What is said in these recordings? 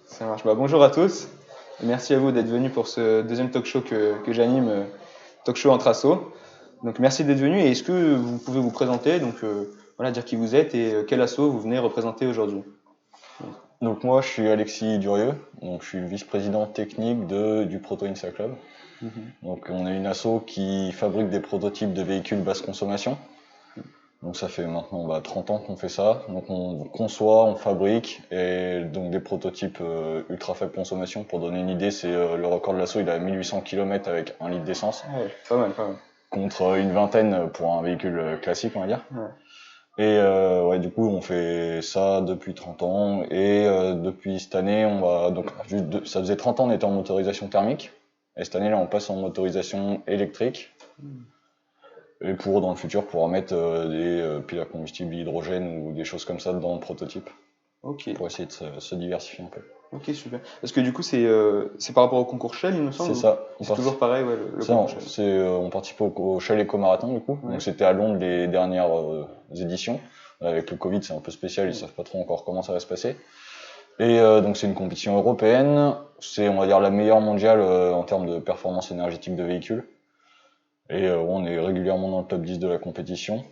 Ça marche. Bah, bonjour à tous. Et merci à vous d'être venus pour ce deuxième talk show que j'anime, talk show entre assos. Donc merci d'être venus et est-ce que vous pouvez vous présenter, donc voilà, dire qui vous êtes et quel asso vous venez représenter aujourd'hui. Donc moi je suis Alexis Durieux, donc je suis le vice-président technique du Proto Insa Club. Donc on est une asso qui fabrique des prototypes de véhicules basse consommation. Donc ça fait maintenant 30 ans qu'on fait ça. Donc on conçoit, on fabrique et donc des prototypes ultra faible consommation. Pour donner une idée, c'est le record de l'asso, il est à 1800 km avec 1 litre d'essence. Ah ouais, pas mal, pas mal. Contre une vingtaine pour un véhicule classique, on va dire. Ouais. Et ouais, du coup, on fait ça depuis 30 ans. Et depuis cette année, ça faisait 30 ans, on était en motorisation thermique. Et cette année, là, on passe en motorisation électrique. Et dans le futur, pouvoir mettre des piles à combustible hydrogène ou des choses comme ça dans le prototype. Ok. Pour essayer de se diversifier un peu. Ok, super. Parce que du coup, c'est par rapport au concours Shell, il me semble. C'est ça. C'est toujours pareil, ouais, le concours Shell. On participe au Shell Eco-Marathon, du coup. Ouais. Donc c'était à Londres les dernières éditions. Avec le Covid, c'est un peu spécial, ils savent pas trop encore comment ça va se passer. Et donc c'est une compétition européenne, c'est on va dire la meilleure mondiale en termes de performance énergétique de véhicules. Et on est régulièrement dans le top 10 de la compétition.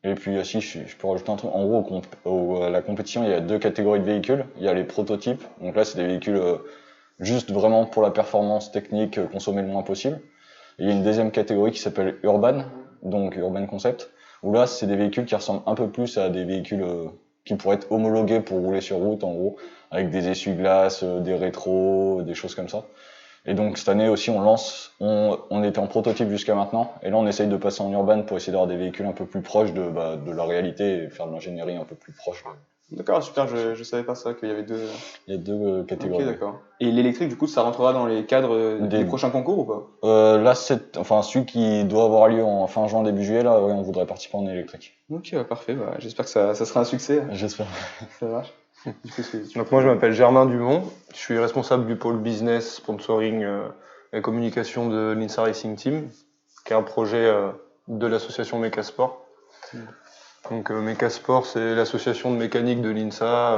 Et puis si je peux rajouter un truc, en gros à la compétition il y a deux catégories de véhicules, il y a les prototypes, donc là c'est des véhicules juste vraiment pour la performance technique, consommer le moins possible. Et il y a une deuxième catégorie qui s'appelle Urban, donc Urban Concept, où là c'est des véhicules qui ressemblent un peu plus à des véhicules qui pourraient être homologués pour rouler sur route en gros, avec des essuie-glaces, des rétros, des choses comme ça. Et donc cette année aussi on était en prototype jusqu'à maintenant, et là on essaye de passer en urban pour essayer d'avoir des véhicules un peu plus proches de la réalité et faire de l'ingénierie un peu plus proche. D'accord, super, je savais pas ça, qu'il y avait deux. Il y a deux catégories. Ok, d'accord. Et l'électrique, du coup, ça rentrera dans les cadres des prochains concours ou pas? Là, celui qui doit avoir lieu en fin juin, début juillet, là, ouais, on voudrait participer en électrique. Ok, bah, parfait, bah, j'espère que ça sera un succès. J'espère. Ça marche. Donc moi je m'appelle Germain Dumont, je suis responsable du pôle business, sponsoring et communication de l'INSA Racing Team, qui est un projet de l'association Mecasport. Donc Mecasport, c'est l'association de mécanique de l'INSA.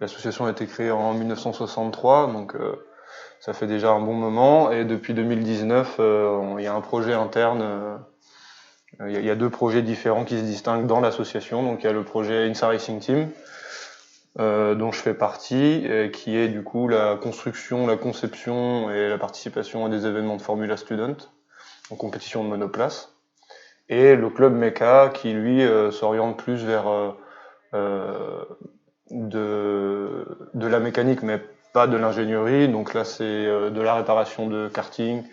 L'association a été créée en 1963, donc ça fait déjà un bon moment. Et depuis 2019, il y a un projet interne. Il y a deux projets différents qui se distinguent dans l'association. Donc il y a le projet INSA Racing Team, dont je fais partie, qui est du coup la construction, la conception et la participation à des événements de Formula Student, en compétition de monoplace. Et le club MECA, qui lui s'oriente plus vers de la mécanique, mais pas de l'ingénierie. Donc là, c'est de la réparation de karting,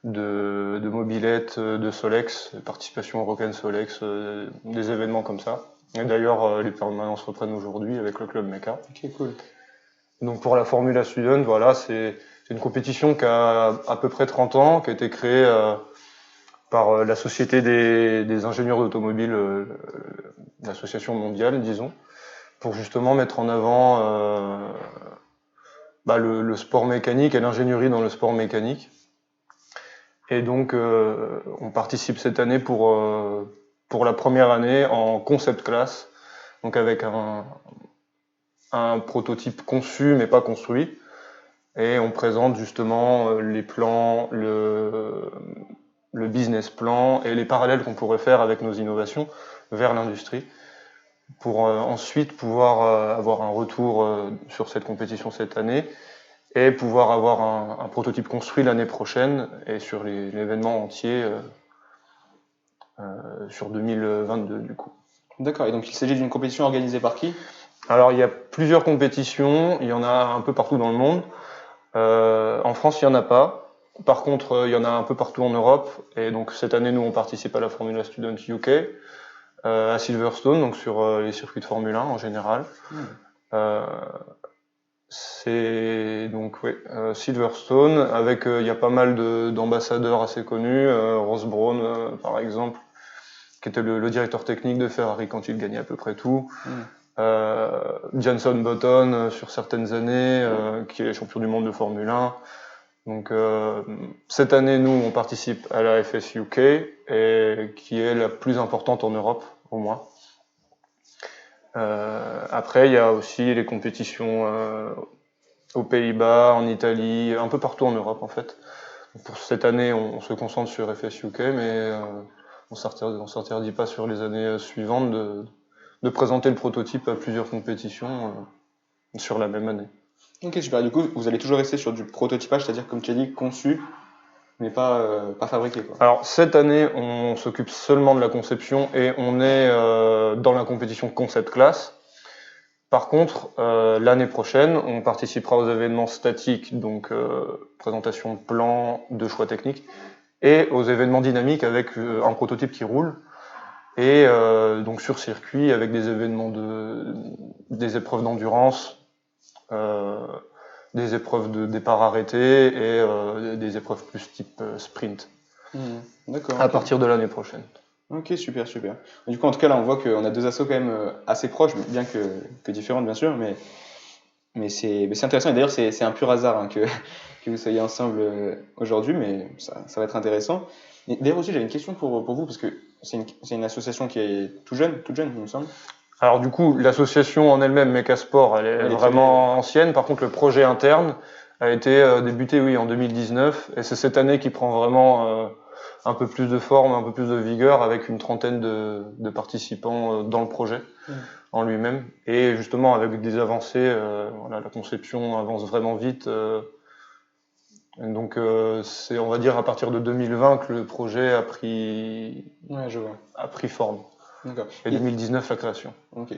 de mobylettes, de Solex, participation au Rock'n Solex, des événements comme ça. Et d'ailleurs, les permanences reprennent aujourd'hui avec le club MECA. Ok, cool. Donc pour la Formula Student, voilà, c'est une compétition qui a à peu près 30 ans, qui a été créée par la Société des ingénieurs d'automobile, l'association mondiale, disons, pour justement mettre en avant le sport mécanique et l'ingénierie dans le sport mécanique. Et donc on participe cette année pour la première année en concept class, donc avec un prototype conçu mais pas construit. Et on présente justement les plans, le business plan et les parallèles qu'on pourrait faire avec nos innovations vers l'industrie, pour ensuite pouvoir avoir un retour sur cette compétition cette année et pouvoir avoir un prototype construit l'année prochaine et sur l'événement entier sur 2022 du coup. D'accord, et donc il s'agit d'une compétition organisée par qui? Alors il y a plusieurs compétitions, il y en a un peu partout dans le monde. En France, il n'y en a pas. Par contre, il y en a un peu partout en Europe. Et donc cette année, nous, on participe à la Formula Student UK, à Silverstone, donc sur les circuits de Formule 1 en général. C'est donc Silverstone, avec il y a pas mal d'ambassadeurs assez connus, Ross Brawn par exemple, qui était le directeur technique de Ferrari quand il gagnait à peu près tout. Jenson Button sur certaines années, qui est champion du monde de Formule 1. Donc cette année, nous, on participe à la FS UK, et qui est la plus importante en Europe, au moins. Après, il y a aussi les compétitions aux Pays-Bas, en Italie, un peu partout en Europe en fait. Donc, pour cette année, on se concentre sur FS UK, mais on s'interdit pas sur les années suivantes de présenter le prototype à plusieurs compétitions sur la même année. Ok, super. Du coup, vous allez toujours rester sur du prototypage, c'est-à-dire, comme tu as dit, conçu, mais pas fabriqué, quoi. Alors cette année, on s'occupe seulement de la conception et on est dans la compétition Concept Class. Par contre, l'année prochaine, on participera aux événements statiques, donc présentation de plans, de choix techniques, et aux événements dynamiques avec un prototype qui roule, et donc sur circuit avec des événements des épreuves d'endurance, euh, des épreuves de départ arrêté et des épreuves plus type sprint D'accord. à Ok. partir de l'année prochaine. Ok, super, super. Du coup, en tout cas, là, on voit qu'on a deux assos quand même assez proches, bien que différentes, bien sûr, mais c'est intéressant. Et d'ailleurs, c'est un pur hasard hein, que vous soyez ensemble aujourd'hui, mais ça va être intéressant. Et d'ailleurs aussi, j'avais une question pour vous, parce que c'est une association qui est toute jeune, il me semble. Alors du coup, l'association en elle-même, Mecasport, elle est Elle est très vraiment ancienne. Par contre, le projet interne a été débuté, oui, en 2019, et c'est cette année qui prend vraiment un peu plus de forme, un peu plus de vigueur, avec une trentaine de participants dans le projet en lui-même. Et justement, avec des avancées, voilà, la conception avance vraiment vite. Et donc, c'est, on va dire, à partir de 2020 que le projet Ouais, je vois. a pris forme. D'accord. Et 2019, la création. Ok.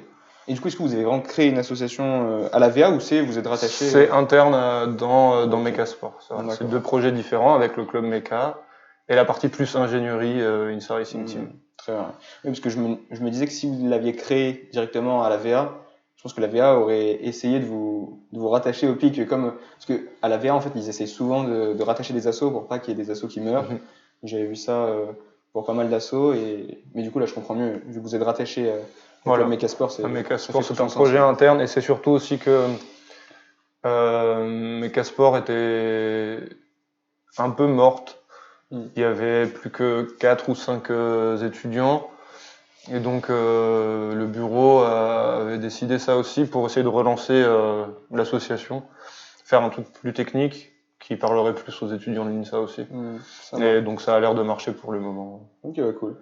Et du coup, est-ce que vous avez vraiment créé une association à la VA ou vous êtes rattaché C'est interne dans Ok. Mecasport. C'est D'accord. deux projets différents avec le club Meca et la partie plus ingénierie Insa Racing Team. Très bien. Oui, parce que je me disais que si vous l'aviez créé directement à la VA, je pense que la VA aurait essayé de vous rattacher au PIC, parce que à la VA, en fait, ils essaient souvent de rattacher des assos pour pas qu'il y ait des assos qui meurent. Mhm. J'avais vu ça pour pas mal d'assos, mais du coup, là, je comprends mieux. Vu que vous êtes rattaché au Voilà. club Mecasport, À ça Mecasport, fait tout c'est un son sens. projet interne et c'est surtout aussi que Mecasport était un peu morte. Mm. Il y avait plus que 4 ou 5 étudiants. Et donc le bureau avait décidé ça aussi pour essayer de relancer l'association, faire un truc plus technique qui parlerait plus aux étudiants de l'INSA aussi. Ça Et marche. donc ça a l'air de marcher pour le moment. Ok, ouais, cool.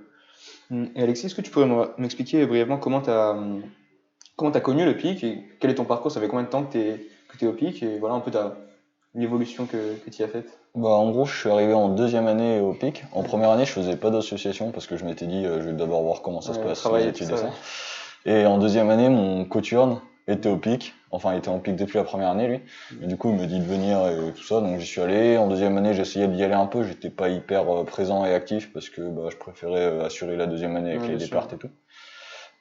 Et Alexis, est-ce que tu pourrais m'expliquer brièvement comment t'as connu le PIC et quel est ton parcours? Ça fait combien de temps que t'es au PIC et voilà un peu l'évolution que tu as faite? Bah, en gros, je suis arrivé en deuxième année au PIC. En première année, je faisais pas d'association parce que je m'étais dit, je vais d'abord voir comment ça se Ouais, passe, les travailler, tout études et ça, ça. ouais. Et en deuxième année, mon coturne était au PIC. Enfin, il était en PIC depuis la première année, lui. Et du coup, il me dit de venir et tout ça, donc j'y suis allé. En deuxième année, j'essayais d'y aller un peu. J'étais pas hyper présent et actif parce que bah, je préférais assurer la deuxième année avec Ouais, les bien sûr. départs et tout.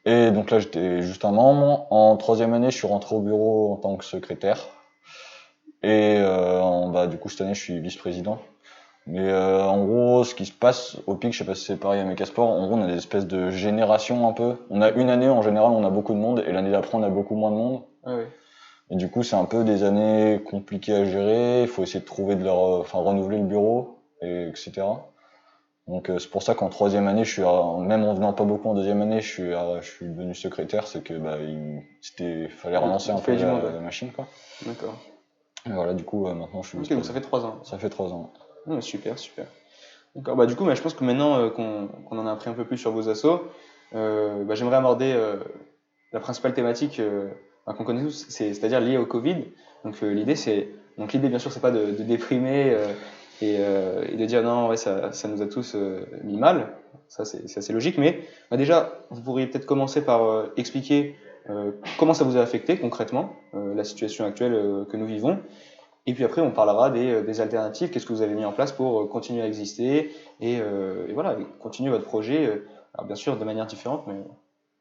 Et donc là, j'étais juste un membre. En troisième année, je suis rentré au bureau en tant que secrétaire. Et bah, du coup, cette année, je suis vice-président. Mais en gros, ce qui se passe au PIC, je sais pas si c'est pareil à Mecasport, en gros, on a des espèces de générations un peu. On a une année, en général, on a beaucoup de monde, et l'année d'après, on a beaucoup moins de monde. Ah ouais. Et du coup, c'est un peu des années compliquées à gérer, il faut essayer de trouver enfin, renouveler le bureau, etc. Donc c'est pour ça qu'en troisième année, même en venant pas beaucoup en deuxième année, je suis devenu secrétaire, c'est que bah, fallait relancer un peu fallait du monde, la ouais. machine, quoi. D'accord. Et voilà, du coup, maintenant, je suis Ok, donc vice-président. ça fait 3 ans. Ça fait 3 ans. Ah, super, super. D'accord. Bah, du coup, je pense que maintenant qu'on en a appris un peu plus sur vos assos, j'aimerais aborder la principale thématique qu'on connaît tous, c'est-à-dire liée au Covid. Donc l'idée bien sûr c'est pas de déprimer et de dire non ouais ça nous a tous mis mal, ça c'est assez logique, mais déjà vous pourriez peut-être commencer par expliquer comment ça vous a affecté concrètement la situation actuelle que nous vivons. Et puis après, on parlera des alternatives, qu'est-ce que vous avez mis en place pour continuer à exister et voilà, continuer votre projet. Alors bien sûr, de manière différente, mais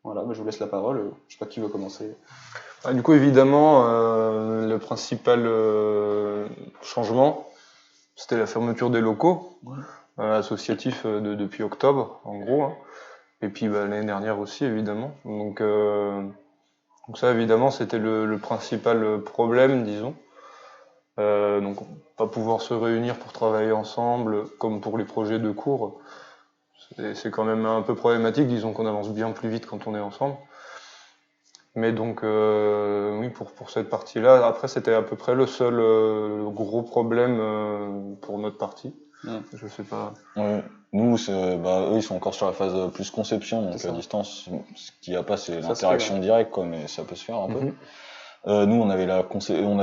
voilà, je vous laisse la parole. Je sais pas qui veut commencer. Ah, du coup, évidemment, le principal changement, c'était la fermeture des locaux associatifs depuis octobre, en gros. Hein. Et puis bah, l'année dernière aussi, évidemment. Donc ça, évidemment, c'était le principal problème, disons. Donc, pas pouvoir se réunir pour travailler ensemble, comme pour les projets de cours, c'est quand même un peu problématique. Disons qu'on avance bien plus vite quand on est ensemble. Mais donc, oui, pour cette partie-là, après, c'était à peu près le seul gros problème pour notre partie. Je sais pas. Ouais. Nous, eux, ils sont encore sur la phase plus conception, donc C'est à ça. distance, ce qu'il n'y a pas, c'est Ça se l'interaction fait, directe, quoi, mais ça peut se faire un peu. Mhm. Nous, on avait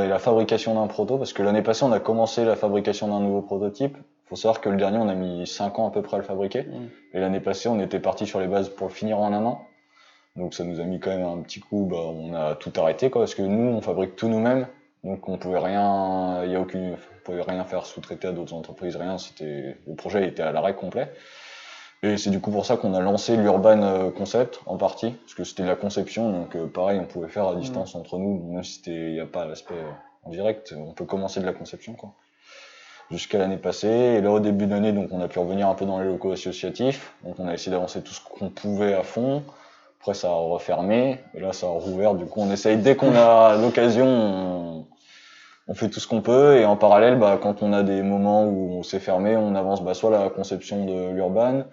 la fabrication d'un proto, parce que l'année passée, on a commencé la fabrication d'un nouveau prototype. Faut savoir que le dernier, on a mis 5 ans à peu près à le fabriquer. Et l'année passée, on était parti sur les bases pour le finir en 1 an. Donc ça nous a mis quand même un petit coup, on a tout arrêté, quoi, parce que nous, on fabrique tout nous-mêmes. Donc on pouvait rien, on pouvait rien faire sous-traiter à d'autres entreprises, rien. Le projet était à l'arrêt complet. Et c'est du coup pour ça qu'on a lancé l'Urban Concept en partie, parce que c'était de la conception, donc pareil, on pouvait faire à distance entre nous, même si il n'y a pas l'aspect en direct, on peut commencer de la conception, quoi. Jusqu'à l'année passée, et là au début de l'année, donc on a pu revenir un peu dans les locaux associatifs, donc on a essayé d'avancer tout ce qu'on pouvait à fond. Après ça a refermé, et là ça a rouvert, du coup on essaye dès qu'on a l'occasion, on fait tout ce qu'on peut, et en parallèle, quand on a des moments où on s'est fermé, on avance soit la conception de l'Urban,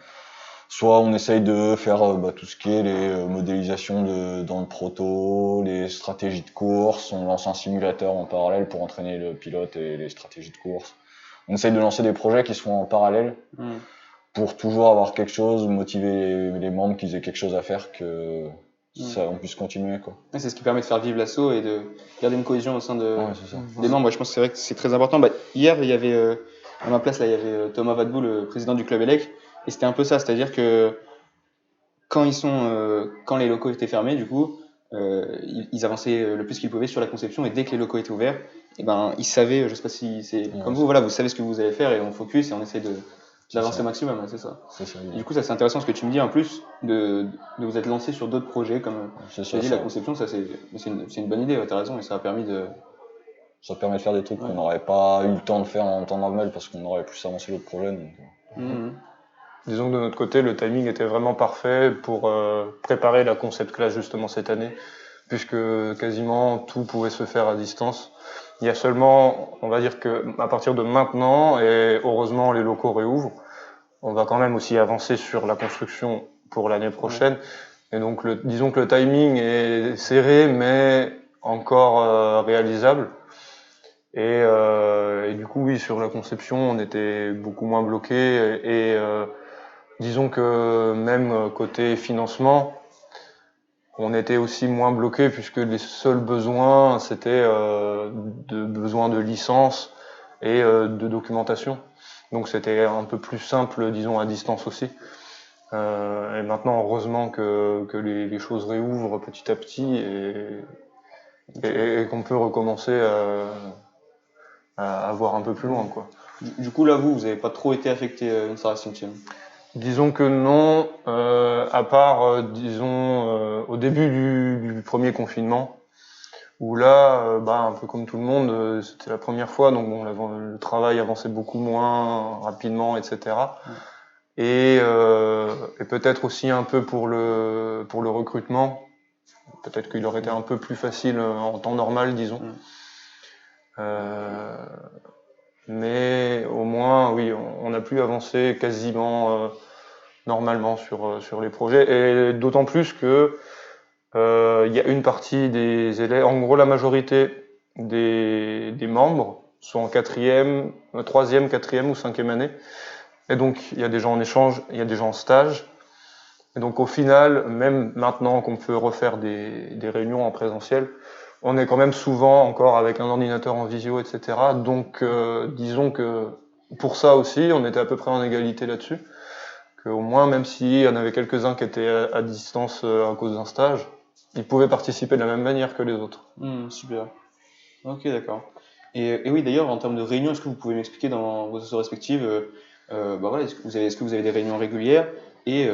soit on essaye de faire tout ce qui est les modélisations dans le proto, les stratégies de course, on lance un simulateur en parallèle pour entraîner le pilote et les stratégies de course. On essaye de lancer des projets qui sont en parallèle pour toujours avoir quelque chose, motiver les membres qu'ils aient quelque chose à faire, que on puisse continuer, quoi. Ouais, c'est ce qui permet de faire vivre l'assaut et de garder une cohésion au sein C'est ça. des membres. Ouais, je pense que c'est vrai que c'est très important. Hier, il y avait à ma place, là, il y avait Thomas Vadebout, le président du club ELEC, et c'était un peu ça, c'est-à-dire que quand les locaux étaient fermés, du coup, ils avançaient le plus qu'ils pouvaient sur la conception, et dès que les locaux étaient ouverts, et ben, ils savaient, je sais pas si c'est comme vous, voilà, vous savez ce que vous allez faire et on focus et on essaie d'avancer au maximum, c'est ça. C'est ça. Et du coup, ça c'est intéressant ce que tu me dis en plus de vous être lancé sur d'autres projets comme C'est tu ça, as dit, la conception, ça c'est une bonne idée, ouais, t'as raison, et ça a permis de. Ça permet de faire des trucs qu'on n'aurait pas eu le temps de faire en temps normal parce qu'on aurait plus avancé l'autre projet. Donc. Disons que de notre côté, le timing était vraiment parfait pour préparer la concept class justement cette année, puisque quasiment tout pouvait se faire à distance. Il y a seulement, on va dire que à partir de maintenant, et heureusement les locaux réouvrent, on va quand même aussi avancer sur la construction pour l'année prochaine. Et donc, disons que le timing est serré, mais encore réalisable. Et du coup, oui, sur la conception, on était beaucoup moins bloqué. Et disons que même côté financement, on était aussi moins bloqué puisque les seuls besoins, c'était besoin de licence et de documentation. Donc c'était un peu plus simple, disons, à distance aussi. Et maintenant, heureusement que les choses réouvrent petit à petit et qu'on peut recommencer à voir un peu plus loin, quoi. Du coup, là, vous n'avez pas trop été affecté une Saracen Team. Disons que non, à part, au début du premier confinement, où là, un peu comme tout le monde, c'était la première fois, donc bon, le travail avançait beaucoup moins rapidement, etc. Et peut-être aussi un peu pour le recrutement, peut-être qu'il aurait été un peu plus facile en temps normal, disons. Mais au moins, oui, on a pu avancer quasiment normalement sur les projets, et d'autant plus que il y a une partie des élèves, en gros la majorité des membres sont en quatrième, troisième, quatrième ou cinquième année, et donc il y a des gens en échange, il y a des gens en stage, et donc au final, même maintenant qu'on peut refaire des réunions en présentiel, on est quand même souvent encore avec un ordinateur en visio, etc. Donc disons que pour ça aussi, on était à peu près en égalité là-dessus. Qu'au moins, même s'il y en avait quelques-uns qui étaient à distance à cause d'un stage, ils pouvaient participer de la même manière que les autres. Super. Ok, d'accord. Et oui, d'ailleurs, en termes de réunions, est-ce que vous pouvez m'expliquer dans vos associations respectives, voilà, est-ce que vous avez des réunions régulières? Et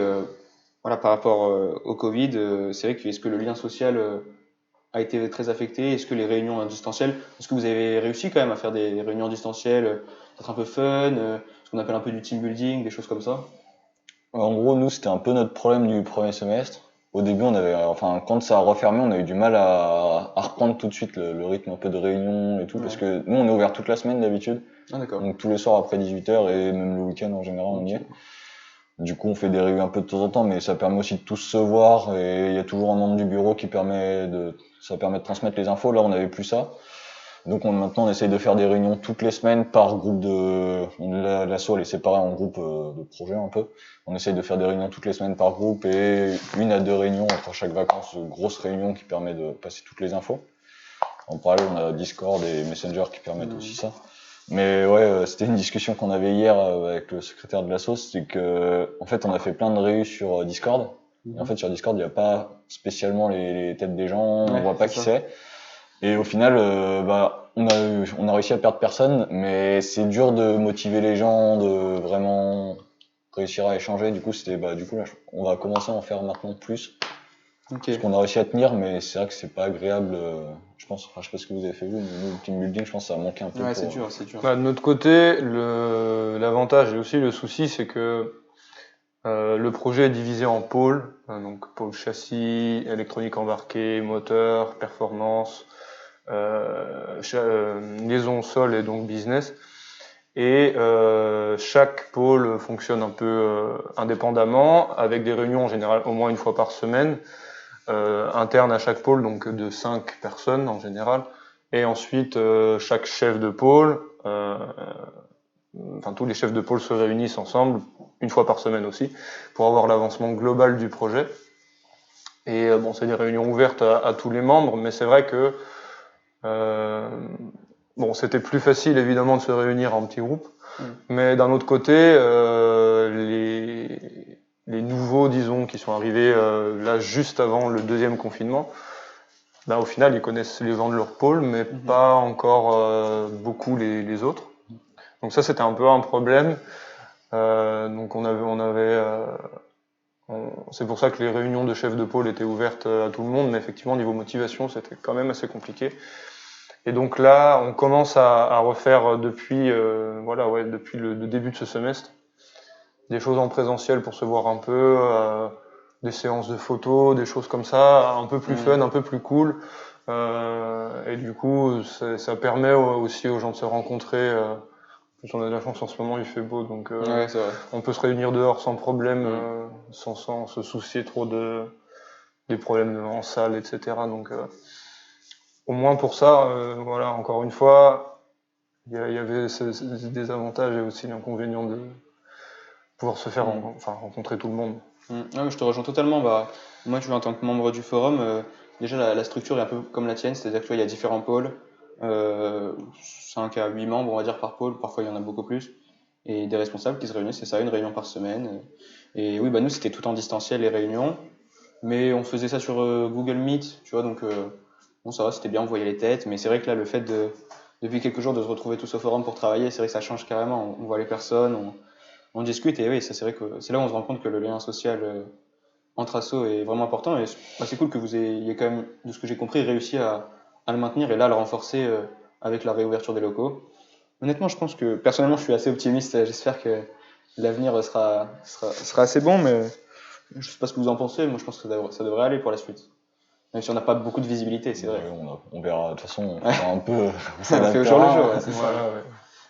voilà, par rapport au Covid, c'est vrai que est-ce que le lien social a été très affecté? Est-ce que les réunions en distanciel, est-ce que vous avez réussi quand même à faire des réunions distancielles, peut-être un peu fun, ce qu'on appelle un peu du team building, des choses comme ça? En gros, nous, c'était un peu notre problème du premier semestre. Au début, quand ça a refermé, on a eu du mal à reprendre tout de suite le rythme un peu de réunion et tout, parce que nous, on est ouvert toute la semaine d'habitude. Ah, d'accord. Donc tous les soirs après 18h et même le week-end en général, on y est. Du coup, on fait des réunions un peu de temps en temps, mais ça permet aussi de tous se voir et il y a toujours un membre du bureau ça permet de transmettre les infos. Là, on n'avait plus ça. Donc maintenant, on essaye de faire des réunions toutes les semaines par groupe l'asso, elle est séparée en groupes de projets un peu. On essaye de faire des réunions toutes les semaines par groupe et 1 à 2 réunions entre chaque vacances, grosses réunions qui permettent de passer toutes les infos. En parallèle, on a Discord et Messenger qui permettent aussi ça. Mais ouais, c'était une discussion qu'on avait hier avec le secrétaire de l'asso, c'est que en fait, on a fait plein de réunions sur Discord. Et en fait, sur Discord, il n'y a pas spécialement les têtes des gens, on voit pas qui c'est. Et au final, on a réussi à perdre personne, mais c'est dur de motiver les gens, de vraiment réussir à échanger. Du coup, là, on va commencer à en faire maintenant plus. Parce qu'on a réussi à tenir, mais c'est vrai que c'est pas agréable. Je sais pas ce que vous avez fait vous, mais nous, le team building, je pense que ça a manqué un peu. Ouais, c'est dur. De notre côté, l'avantage et aussi le souci, c'est que le projet est divisé en pôles, donc pôle châssis, électronique embarquée, moteur, performance, liaison au sol et donc business. Et chaque pôle fonctionne un peu indépendamment, avec des réunions en général au moins 1 fois par semaine, internes à chaque pôle, donc de 5 personnes en général. Et ensuite, chaque chef de pôle, tous les chefs de pôle se réunissent ensemble 1 fois par semaine aussi, pour avoir l'avancement global du projet. Et c'est des réunions ouvertes à tous les membres, mais c'est vrai que c'était plus facile évidemment de se réunir en petits groupes, mais d'un autre côté, les nouveaux, disons, qui sont arrivés là juste avant le 2e confinement, au final ils connaissent les gens de leur pôle, mais pas encore beaucoup les autres. Donc ça, c'était un peu un problème. Donc c'est pour ça que les réunions de chefs de pôle étaient ouvertes à tout le monde, mais effectivement, niveau motivation, c'était quand même assez compliqué. Et donc là, on commence à refaire depuis le début de ce semestre des choses en présentiel pour se voir un peu, des séances de photos, des choses comme ça, un peu plus fun, un peu plus cool. Et du coup, ça permet aussi aux gens de se rencontrer. On a de la chance en ce moment, il fait beau, donc on peut se réunir dehors sans problème, sans se soucier trop des problèmes en salle, etc. Donc au moins pour ça, encore une fois, il y avait des avantages et aussi l'inconvénient de pouvoir se faire rencontrer tout le monde. Ouais, je te rejoins totalement. Moi, tu vois, en tant que membre du forum, déjà la structure est un peu comme la tienne, c'est-à-dire que tu vois, il y a différents pôles, 5 à 8 membres, on va dire, par pôle, parfois il y en a beaucoup plus, et des responsables qui se réunissent, c'est ça, une réunion par semaine. Et oui, nous, c'était tout en distanciel, les réunions, mais on faisait ça sur Google Meet, tu vois, donc ça va, c'était bien, on voyait les têtes, mais c'est vrai que là, le fait depuis quelques jours de se retrouver tous au forum pour travailler, c'est vrai que ça change carrément, on voit les personnes, on discute, et oui, ça c'est vrai que c'est là où on se rend compte que le lien social entre assos est vraiment important, et c'est cool que vous ayez quand même, de ce que j'ai compris, réussi à le maintenir et là à le renforcer avec la réouverture des locaux. Honnêtement, je pense que personnellement je suis assez optimiste, j'espère que l'avenir sera assez bon, mais je sais pas ce que vous en pensez, moi je pense que ça devrait aller pour la suite. Même si on n'a pas beaucoup de visibilité, c'est vrai. On verra, de toute façon, on fera un peu. On fait au jour le jour, c'est ça.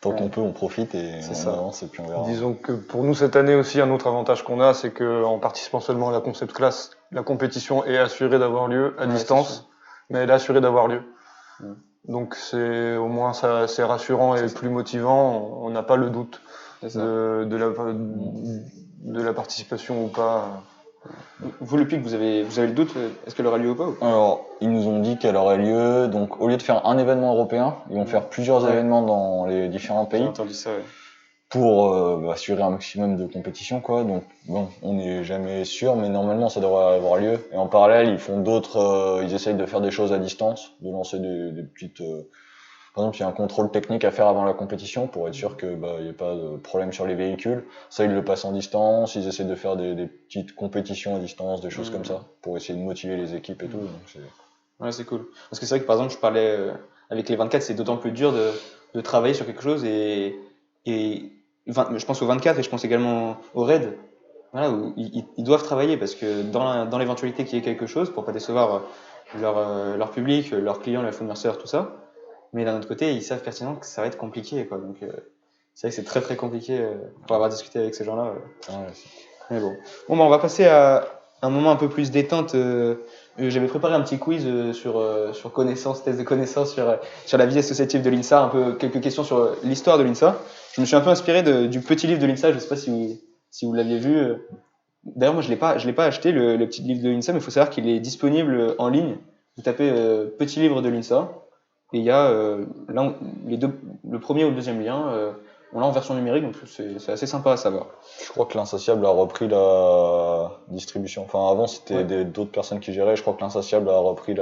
Tant qu'on peut, on profite et on avance et puis on verra. Disons que pour nous cette année aussi, un autre avantage qu'on a, c'est qu'en participant seulement à la concept class, la compétition est assurée d'avoir lieu à distance, mais elle est assurée d'avoir lieu. Donc au moins c'est rassurant et plus motivant, on n'a pas le doute de la participation ou pas. Vous, le PIC, vous avez le doute, est-ce qu'elle aura lieu ou pas Alors, ils nous ont dit qu'elle aurait lieu, donc au lieu de faire un événement européen, ils vont faire plusieurs événements dans les différents pays. J'ai entendu ça, pour assurer un maximum de compétition, quoi. Donc bon, on n'est jamais sûr, mais normalement ça devrait avoir lieu. Et en parallèle, ils font ils essayent de faire des choses à distance, de lancer des petites. Par exemple, il y a un contrôle technique à faire avant la compétition pour être sûr que il y ait pas de problème sur les véhicules. Ça, ils le passent en distance. Ils essaient de faire des petites compétitions à distance, des choses comme ça, pour essayer de motiver les équipes et tout. Donc c'est cool. Parce que c'est vrai que par exemple, je parlais avec les 24, c'est d'autant plus dur de travailler sur quelque chose et je pense aux 24 et je pense également aux RAID, voilà, où ils doivent travailler parce que dans l'éventualité qu'il y ait quelque chose, pour pas décevoir leur public, leurs clients, les fournisseurs, tout ça, mais d'un autre côté, ils savent pertinemment que ça va être compliqué, quoi. Donc c'est vrai que c'est très très compliqué pour avoir discuté avec ces gens-là. Mais bon. Bon, bah, on va passer à un moment un peu plus détente. J'avais préparé un petit quiz sur connaissances, thèse de connaissances sur la vie associative de l'INSA, un peu quelques questions sur l'histoire de l'INSA. Je me suis un peu inspiré du petit livre de l'INSA, je ne sais pas si vous l'aviez vu. D'ailleurs, moi, je l'ai pas acheté, le petit livre de l'INSA, mais il faut savoir qu'il est disponible en ligne. Vous tapez petit livre de l'INSA, et il y a le premier ou le deuxième lien. On l'a en version numérique, donc c'est assez sympa à savoir. Je crois que l'Insatiable a repris la distribution. Enfin, avant, c'était d'autres personnes qui géraient. Je crois que l'Insatiable a repris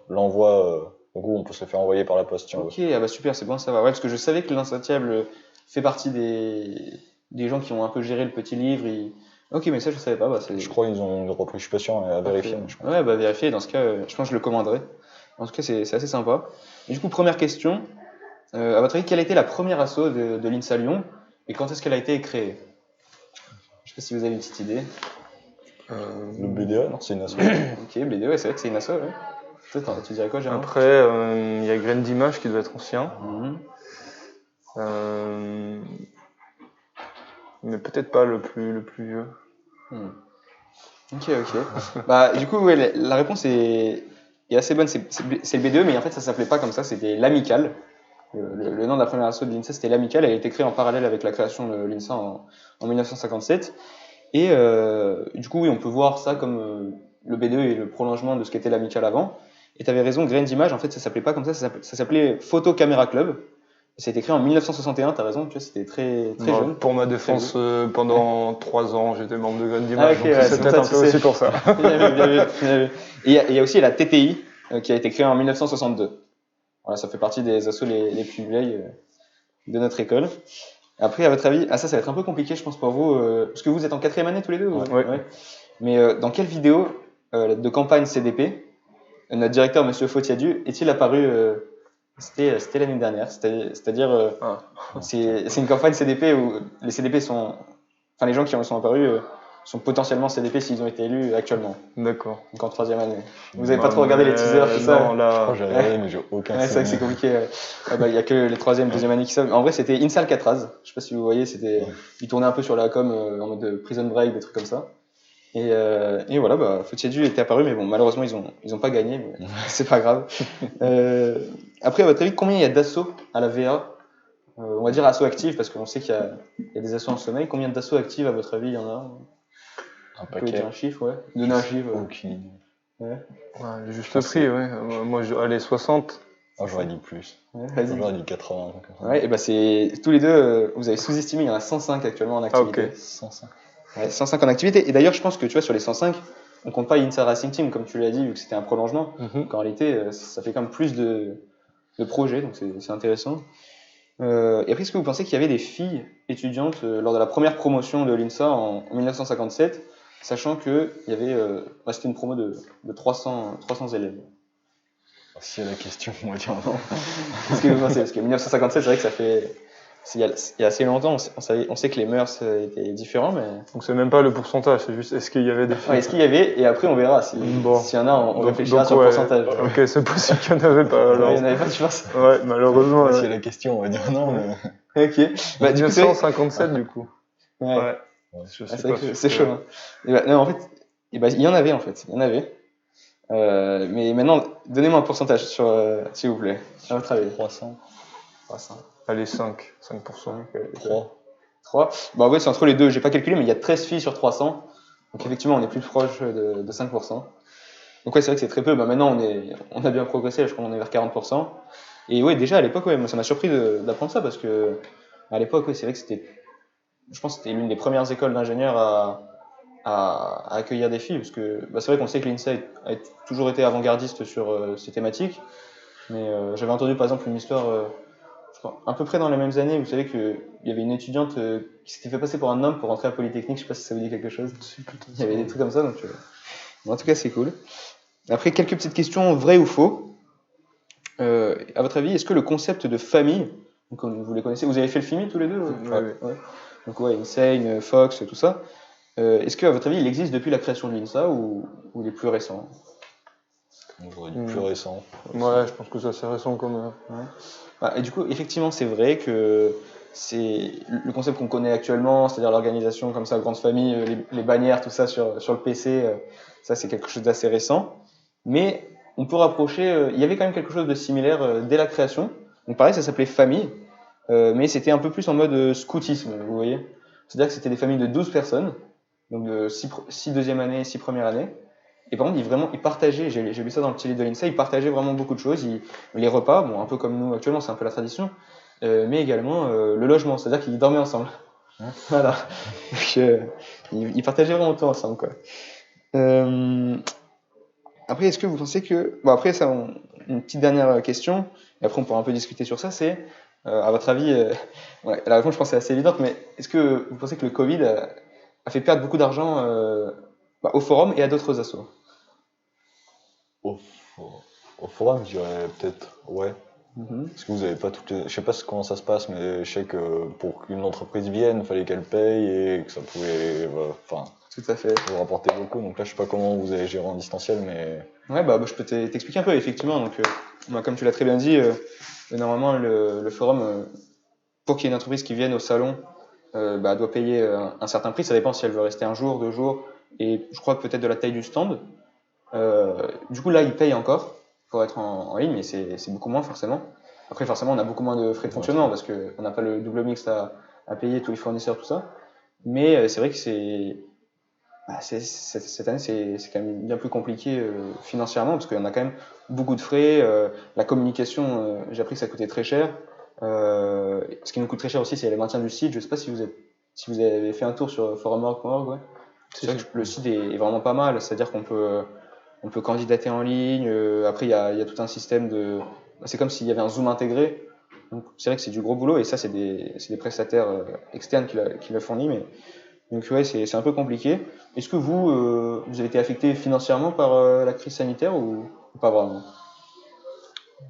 l'envoi. Du coup, on peut se le faire envoyer par la poste si on veut. Ok, ah bah super, c'est bon à savoir. Ouais, parce que je savais que l'Insatiable fait partie des gens qui ont un peu géré le petit livre. Ok, mais ça je savais pas. Bah, Je crois qu'ils ont repris, je suis pas sûr, mais à vérifier. Mais je pense. Ouais, bah vérifier. Dans ce cas, je pense que je le commanderai. En tout cas, c'est assez sympa. Et du coup, première question. À votre avis, quelle a été la première asso de l'INSA Lyon et quand est-ce qu'elle a été créée? Je sais pas si vous avez une petite idée. Le BDA, non, c'est une asso. Ok, BD, ouais, c'est vrai que c'est une asso, ouais. Toi, tu dirais quoi, Gérard? Après, il y a Graine d'Image qui doit être ancien. Mhm. Mais peut-être pas le plus vieux. Hmm. Ok. Bah, du coup, ouais, la réponse est assez bonne. C'est le B2, mais en fait, ça s'appelait pas comme ça, c'était l'Amicale. Le nom de la première asso de l'INSA, c'était l'Amicale. Elle a été créée en parallèle avec la création de l'INSA en 1957. Et du coup, oui, on peut voir ça comme le B2 et le prolongement de ce qu'était l'Amicale avant. Et tu avais raison, Graines d'Image, en fait, ça s'appelait pas comme ça s'appelait Photo Camera Club. Ça a été créé en 1961, t'as raison, tu vois, c'était très jeune. Pour ma défense, pendant 3 ans, j'étais membre de Graine d'Image, Ah, ok, donc ouais, c'est c'est peut-être pour un ça, peu tu aussi sais. pour ça. Bien vu. Et il y a aussi la TTI, qui a été créée en 1962. Voilà, ça fait partie des assos les plus vieilles de notre école. Après, à votre avis, ça va être un peu compliqué, je pense, pour vous, parce que vous êtes en 4e année tous les deux, Ouais. Mais dans quelle vidéo de campagne CDP, notre directeur, Monsieur Fautiadu, est-il apparu c'était l'année dernière, c'est-à-dire, c'est une campagne CDP où les CDP enfin les gens qui en sont apparus sont potentiellement CDP s'ils ont été élus actuellement, D'accord. donc en 3e année. Vous avez pas trop regardé les teasers, tout ça? Non, Je là. crois que j'ai regardé, mais j'ai aucun Ouais, c'est vrai que c'est souvenir. compliqué. Il y a que les 3e, 2e années qui savent. En vrai, c'était Insa Alcatraz. Je sais pas si vous voyez, il tournait un peu sur la com en mode de Prison Break, des trucs comme ça. Et voilà, bah, Fautiadu était apparu, mais bon, malheureusement, ils ont pas gagné, mais c'est pas grave. Après, à votre avis, combien il y a d'assauts à la VA? On va dire assos actives, parce qu'on sait qu'il y a des assos en sommeil. Combien d'assauts actives, à votre avis, il y en a? Un Vous pouvez dire paquet. un chiffre, ouais. Donner un chiffre. Aucune idée. Ouais. Ouais, le juste prix, ouais. Moi, allez, 60. Oh, j'aurais dit plus. Ouais, vas-y. J'aurais dit 80. un truc comme ça. Ouais, et bah c'est tous les deux, vous avez sous-estimé, il y en a 105 actuellement en activité. ok. 105. Ouais, 105 en activité. Et d'ailleurs, je pense que tu vois, sur les 105, on compte pas Insa Racing Team, comme tu l'as dit, vu que c'était un prolongement. Donc en réalité, ça fait quand même plus de projets, donc c'est intéressant. Et après, est-ce que vous pensez qu'il y avait des filles étudiantes lors de la première promotion de l'INSA en 1957, sachant qu'il y avait, c'était une promo de 300 élèves? Si la question, on va dire non. Qu'est-ce que vous pensez? Parce que 1957, c'est vrai que ça fait. Il y a assez longtemps, on sait que les mœurs étaient différents, mais. Donc c'est même pas le pourcentage, c'est juste est-ce qu'il y avait des filles. Ouais, est-ce qu'il y avait? Et après, on verra. S'il y en a, on réfléchira sur le pourcentage. Ok, c'est possible qu'il n'y en avait pas. Alors. Il n'y en avait pas, tu penses? Ouais, malheureusement. Si la question, on va dire non. Mais... Ok. Bah, du coup, c'est vrai- 1957 du coup. Ouais. Je Ah, sais c'est vrai pas que sûr. c'est chaud. Hein. Et bah, non, en fait, il y en avait en fait. Il y en avait. Mais maintenant, donnez-moi un pourcentage s'il vous plaît. À votre avis. 300. 300. Allez, 5%. 3. 3. Bon, en fait, c'est entre les deux. J'ai pas calculé, mais il y a 13 filles sur 300. Donc, effectivement, on est plus proche de 5%. Donc, ouais, c'est vrai que c'est très peu. Bah, maintenant, on a bien progressé. Je crois qu'on est vers 40%. Et ouais, déjà à l'époque, ouais, moi, ça m'a surpris d'apprendre ça parce que à l'époque, ouais, c'est vrai que je pense que c'était l'une des premières écoles d'ingénieurs à accueillir des filles. Parce que bah, c'est vrai qu'on sait que l'INSA a toujours été avant-gardiste sur ces thématiques. Mais j'avais entendu par exemple une histoire. Je crois, à peu près dans les mêmes années, vous savez qu'il y avait une étudiante qui s'était fait passer pour un homme pour rentrer à Polytechnique, je sais pas si ça vous dit quelque chose. Il y avait des trucs comme ça, donc bon, en tout cas c'est cool. Après, quelques petites questions, vraies ou faux. À votre avis, est-ce que le concept de famille, donc, vous les connaissez, vous avez fait le FIMI tous les deux? Ouais. Donc ouais, Insane, Fox, tout ça. Est-ce qu'à votre avis, il existe depuis la création de l'INSA ou il est plus récent? J'aurais dit plus récent. Ouais, je pense que ça c'est récent comme. Et du coup, effectivement, c'est vrai que c'est le concept qu'on connaît actuellement, c'est-à-dire l'organisation comme ça, grande famille, les bannières, tout ça sur le PC, ça c'est quelque chose d'assez récent. Mais on peut rapprocher, il y avait quand même quelque chose de similaire dès la création. Donc pareil, ça s'appelait famille, mais c'était un peu plus en mode scoutisme, vous voyez. C'est-à-dire que c'était des familles de 12 personnes, donc de 6 deuxième année, 6 première année. Et par contre, ils partageaient, j'ai lu ça dans le petit livre de l'INSEE, ils partageaient vraiment beaucoup de choses. Les repas, bon, un peu comme nous actuellement, c'est un peu la tradition, mais également le logement, c'est-à-dire qu'ils dormaient ensemble. Voilà. Donc, ils partageaient vraiment tout ensemble, quoi. Après, est-ce que vous pensez que... Bon, après, ça, une petite dernière question, et après on pourra un peu discuter sur ça, c'est, à votre avis, ouais, la réponse je pense est assez évidente, mais est-ce que vous pensez que le Covid a fait perdre beaucoup d'argent au forum et à d'autres assos? Au, fo- Au forum, je dirais peut-être, ouais. Parce que vous avez pas toutes les... Je sais pas comment ça se passe, mais je sais que pour qu'une entreprise vienne, il fallait qu'elle paye et que ça pouvait, voilà, enfin, Tout à fait. vous rapporter beaucoup. Donc là, je sais pas comment vous allez gérer en distanciel, mais Ouais, bah, je peux t'expliquer un peu, effectivement. Donc, bah, comme tu l'as très bien dit, normalement, le forum, pour qu'il y ait une entreprise qui vienne au salon, bah, doit payer un certain prix. Ça dépend si elle veut rester un jour, 2 jours, et je crois que peut-être de la taille du stand. Du coup, là, ils payent encore pour être en ligne, mais c'est beaucoup moins forcément. Après, forcément, on a beaucoup moins de frais de fonctionnement parce qu'on n'a pas le double mix à payer, tous les fournisseurs, tout ça. Mais c'est vrai que cette année, c'est quand même bien plus compliqué financièrement parce qu'il y en a quand même beaucoup de frais. La communication, j'ai appris que ça coûtait très cher. Ce qui nous coûte très cher aussi, c'est le maintien du site. Je ne sais pas si vous avez fait un tour sur forumorg.org. Ouais. C'est vrai que le site est vraiment pas mal. C'est-à-dire on peut candidater en ligne. Après, il y a tout un système de. C'est comme s'il y avait un Zoom intégré. Donc, c'est vrai que c'est du gros boulot et ça, c'est des prestataires externes qui le fournissent. Donc, ouais, c'est un peu compliqué. Est-ce que vous avez été affecté financièrement par la crise sanitaire ou pas vraiment?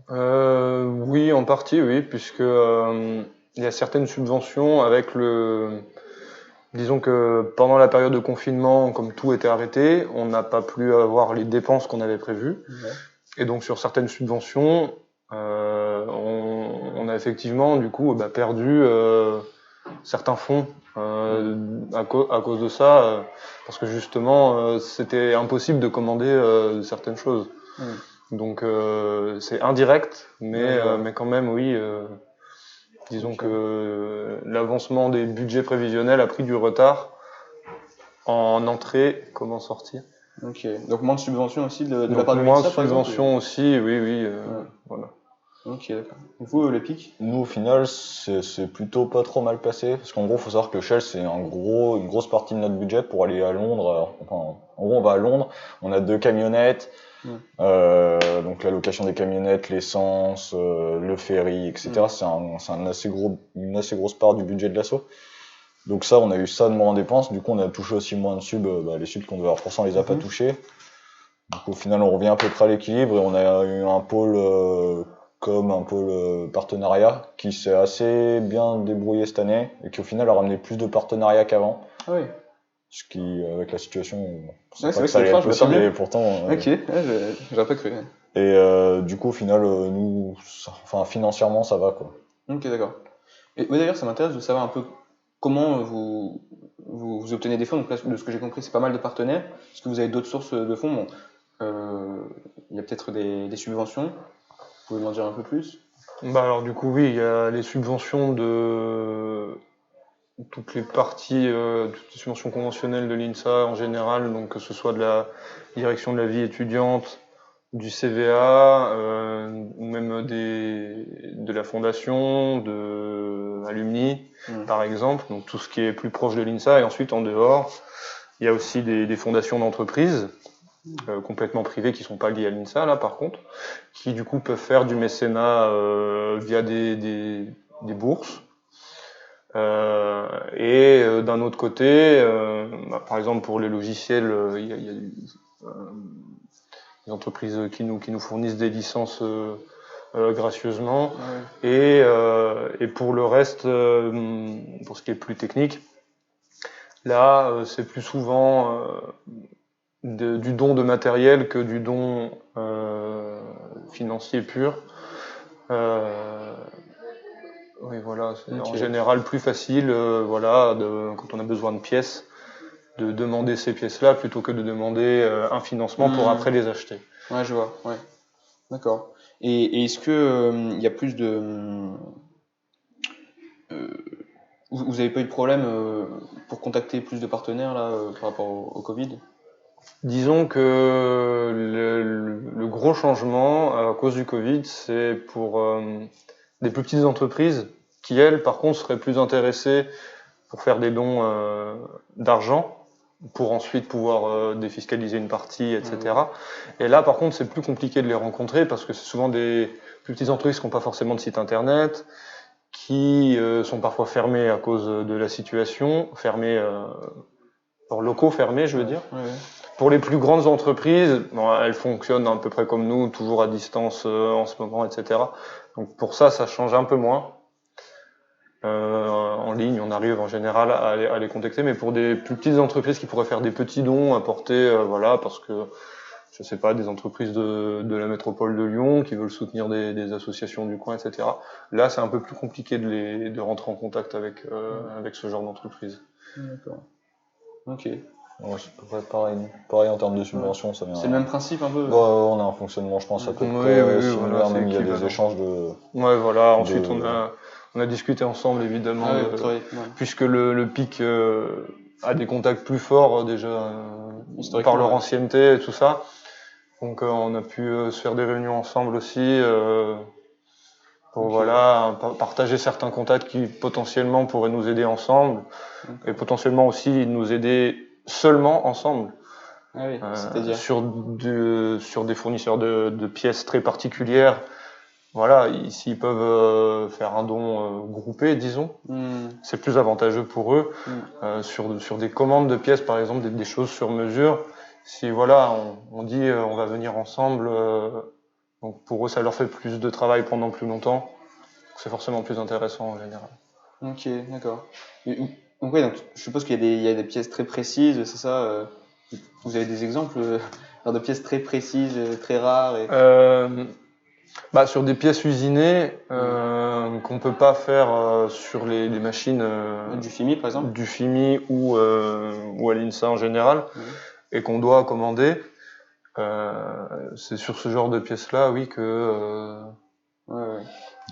Oui, en partie, oui, puisque il y a certaines subventions avec le. Disons que pendant la période de confinement, comme tout était arrêté, on n'a pas pu avoir les dépenses qu'on avait prévues. Ouais. Et donc sur certaines subventions, on a effectivement du coup perdu certains fonds à cause de ça, parce que justement c'était impossible de commander certaines choses. Donc c'est indirect, mais quand même oui. Disons que l'avancement des budgets prévisionnels a pris du retard en entrée comme en sortie. Ok. Donc, moins de subventions aussi de la Donc part de moins de l'UNICEF, par exemple? subventions aussi, oui, Ouais. voilà. Ok, d'accord. Vous, le pic? nous, au final, c'est plutôt pas trop mal passé. Parce qu'en gros, faut savoir que Shell, c'est une grosse partie de notre budget pour aller à Londres. Enfin, en gros, on va à Londres, on a 2 camionnettes, donc la location des camionnettes, l'essence, le ferry, etc. C'est une assez grosse part du budget de l'assaut. Donc ça, on a eu ça de moins en dépenses. Du coup, on a touché aussi moins de subs. Les subs qu'on devait avoir pour ça, on les a pas touchés. Donc au final, on revient à peu près à l'équilibre et on a eu un pôle comme un pôle partenariat qui s'est assez bien débrouillé cette année et qui au final a ramené plus de partenariats qu'avant. Ah oui. Ce qui, avec la situation, C'est vrai pas que que ça c'est allait étrange, être mais tant possible, mieux. et pourtant. Ok, ouais, j'aurais pas cru. Et du coup, au final, nous, enfin, financièrement, ça va quoi. Ok, d'accord. Et oui, d'ailleurs, ça m'intéresse de savoir un peu comment vous obtenez des fonds. Donc là, de ce que j'ai compris, c'est pas mal de partenaires. Est-ce que vous avez d'autres sources de fonds? Bon, il y a peut-être des subventions. Vous pouvez m'en dire un peu plus? Alors du coup oui, il y a les subventions de toutes les parties, toutes les subventions conventionnelles de l'INSA en général, donc que ce soit de la direction de la vie étudiante, du CVA, ou même de la fondation, de Alumni, par exemple, donc tout ce qui est plus proche de l'INSA, et ensuite en dehors, il y a aussi des fondations d'entreprises, complètement privées qui sont pas liées à l'INSA là par contre, qui du coup peuvent faire du mécénat via des bourses. D'un autre côté, par exemple pour les logiciels, il y a des entreprises qui nous fournissent des licences gracieusement. Ouais. Et pour le reste, pour ce qui est plus technique, là c'est plus souvent du don de matériel que du don financier pur. Oui, voilà, c'est Ok. en général plus facile, voilà, quand on a besoin de pièces, de demander ces pièces-là plutôt que de demander un financement pour après les acheter. Ouais, je vois, ouais. D'accord. Et est-ce que il y a plus de... euh, vous avez pas eu de problème pour contacter plus de partenaires là par rapport au Covid? Disons que le gros changement à cause du Covid, c'est pour des plus petites entreprises qui, elles, par contre, seraient plus intéressées pour faire des dons d'argent, pour ensuite pouvoir défiscaliser une partie, etc. Et là, par contre, c'est plus compliqué de les rencontrer parce que c'est souvent des plus petites entreprises qui n'ont pas forcément de site internet, qui sont parfois fermées à cause de la situation, fermées, leurs locaux fermés, je veux dire. Ouais, ouais. Pour les plus grandes entreprises, bon, elles fonctionnent à peu près comme nous, toujours à distance en ce moment, etc. Donc pour ça, ça change un peu moins. En ligne, on arrive en général à les contacter, mais pour des plus petites entreprises qui pourraient faire des petits dons apportés, voilà, parce que je sais pas, des entreprises de la métropole de Lyon qui veulent soutenir des associations du coin, etc. Là, c'est un peu plus compliqué de rentrer en contact avec ce genre d'entreprise. D'accord. Ok. Ouais, c'est à peu près pareil. Pareil en termes de subventions, ça vient. C'est le même principe un peu? Ouais, on a un fonctionnement, je pense, à peu Oui, près oui, oui, similaire, voilà, c'est même il y a des équivalent. échanges de. Ouais, voilà. Ensuite, de- on a discuté ensemble, évidemment, Ah ouais, ouais. puisque le PIC a des contacts plus forts déjà Historiquement, par leur ouais. ancienneté et tout ça. Donc, on a pu se faire des réunions ensemble aussi pour Ok. voilà partager certains contacts qui potentiellement pourraient nous aider ensemble et potentiellement aussi nous aider seulement ensemble. Ah oui, c'est-à-dire? Sur des fournisseurs de pièces très particulières. Voilà, ici ils peuvent faire un don groupé, disons. C'est plus avantageux pour eux. Sur des commandes de pièces, par exemple, des choses sur mesure. Si voilà, on dit on va venir ensemble, donc pour eux ça leur fait plus de travail pendant plus longtemps. C'est forcément plus intéressant en général. Ok, d'accord. Donc, ouais, donc je suppose il y a des pièces très précises, c'est ça? Vous avez des exemples alors de pièces très précises, très rares et... Sur des pièces usinées qu'on peut pas faire sur les machines Du FIMI, par exemple? du FIMI ou à l'INSA en général et qu'on doit commander. C'est sur ce genre de pièces-là, oui, que Ouais.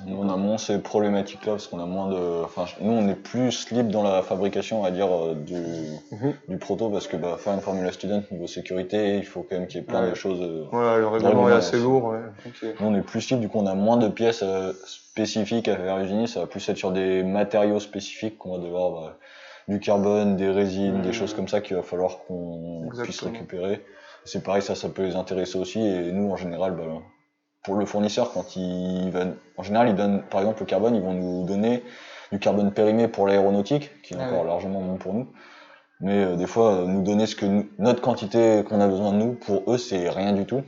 Nous, on a moins ces problématiques-là parce qu'on a moins de. Enfin, nous, on est plus libre dans la fabrication, on va dire, du proto parce que faire une Formula Student niveau sécurité, il faut quand même qu'il y ait plein de choses. Voilà, le règlement est assez lourd. Ouais. Ok. Nous, on est plus libre, du coup, on a moins de pièces spécifiques à faire usiner. Ça va plus être sur des matériaux spécifiques qu'on va devoir. Du carbone, des résines, des choses comme ça qu'il va falloir qu'on puisse récupérer. C'est pareil, ça peut les intéresser aussi. Et nous, en général, pour le fournisseur, quand il va, en général, il donne, par exemple, le carbone, ils vont nous donner du carbone périmé pour l'aéronautique, qui est encore largement bon pour nous. Mais des fois, nous donner notre quantité qu'on a besoin de nous, pour eux, c'est rien du tout.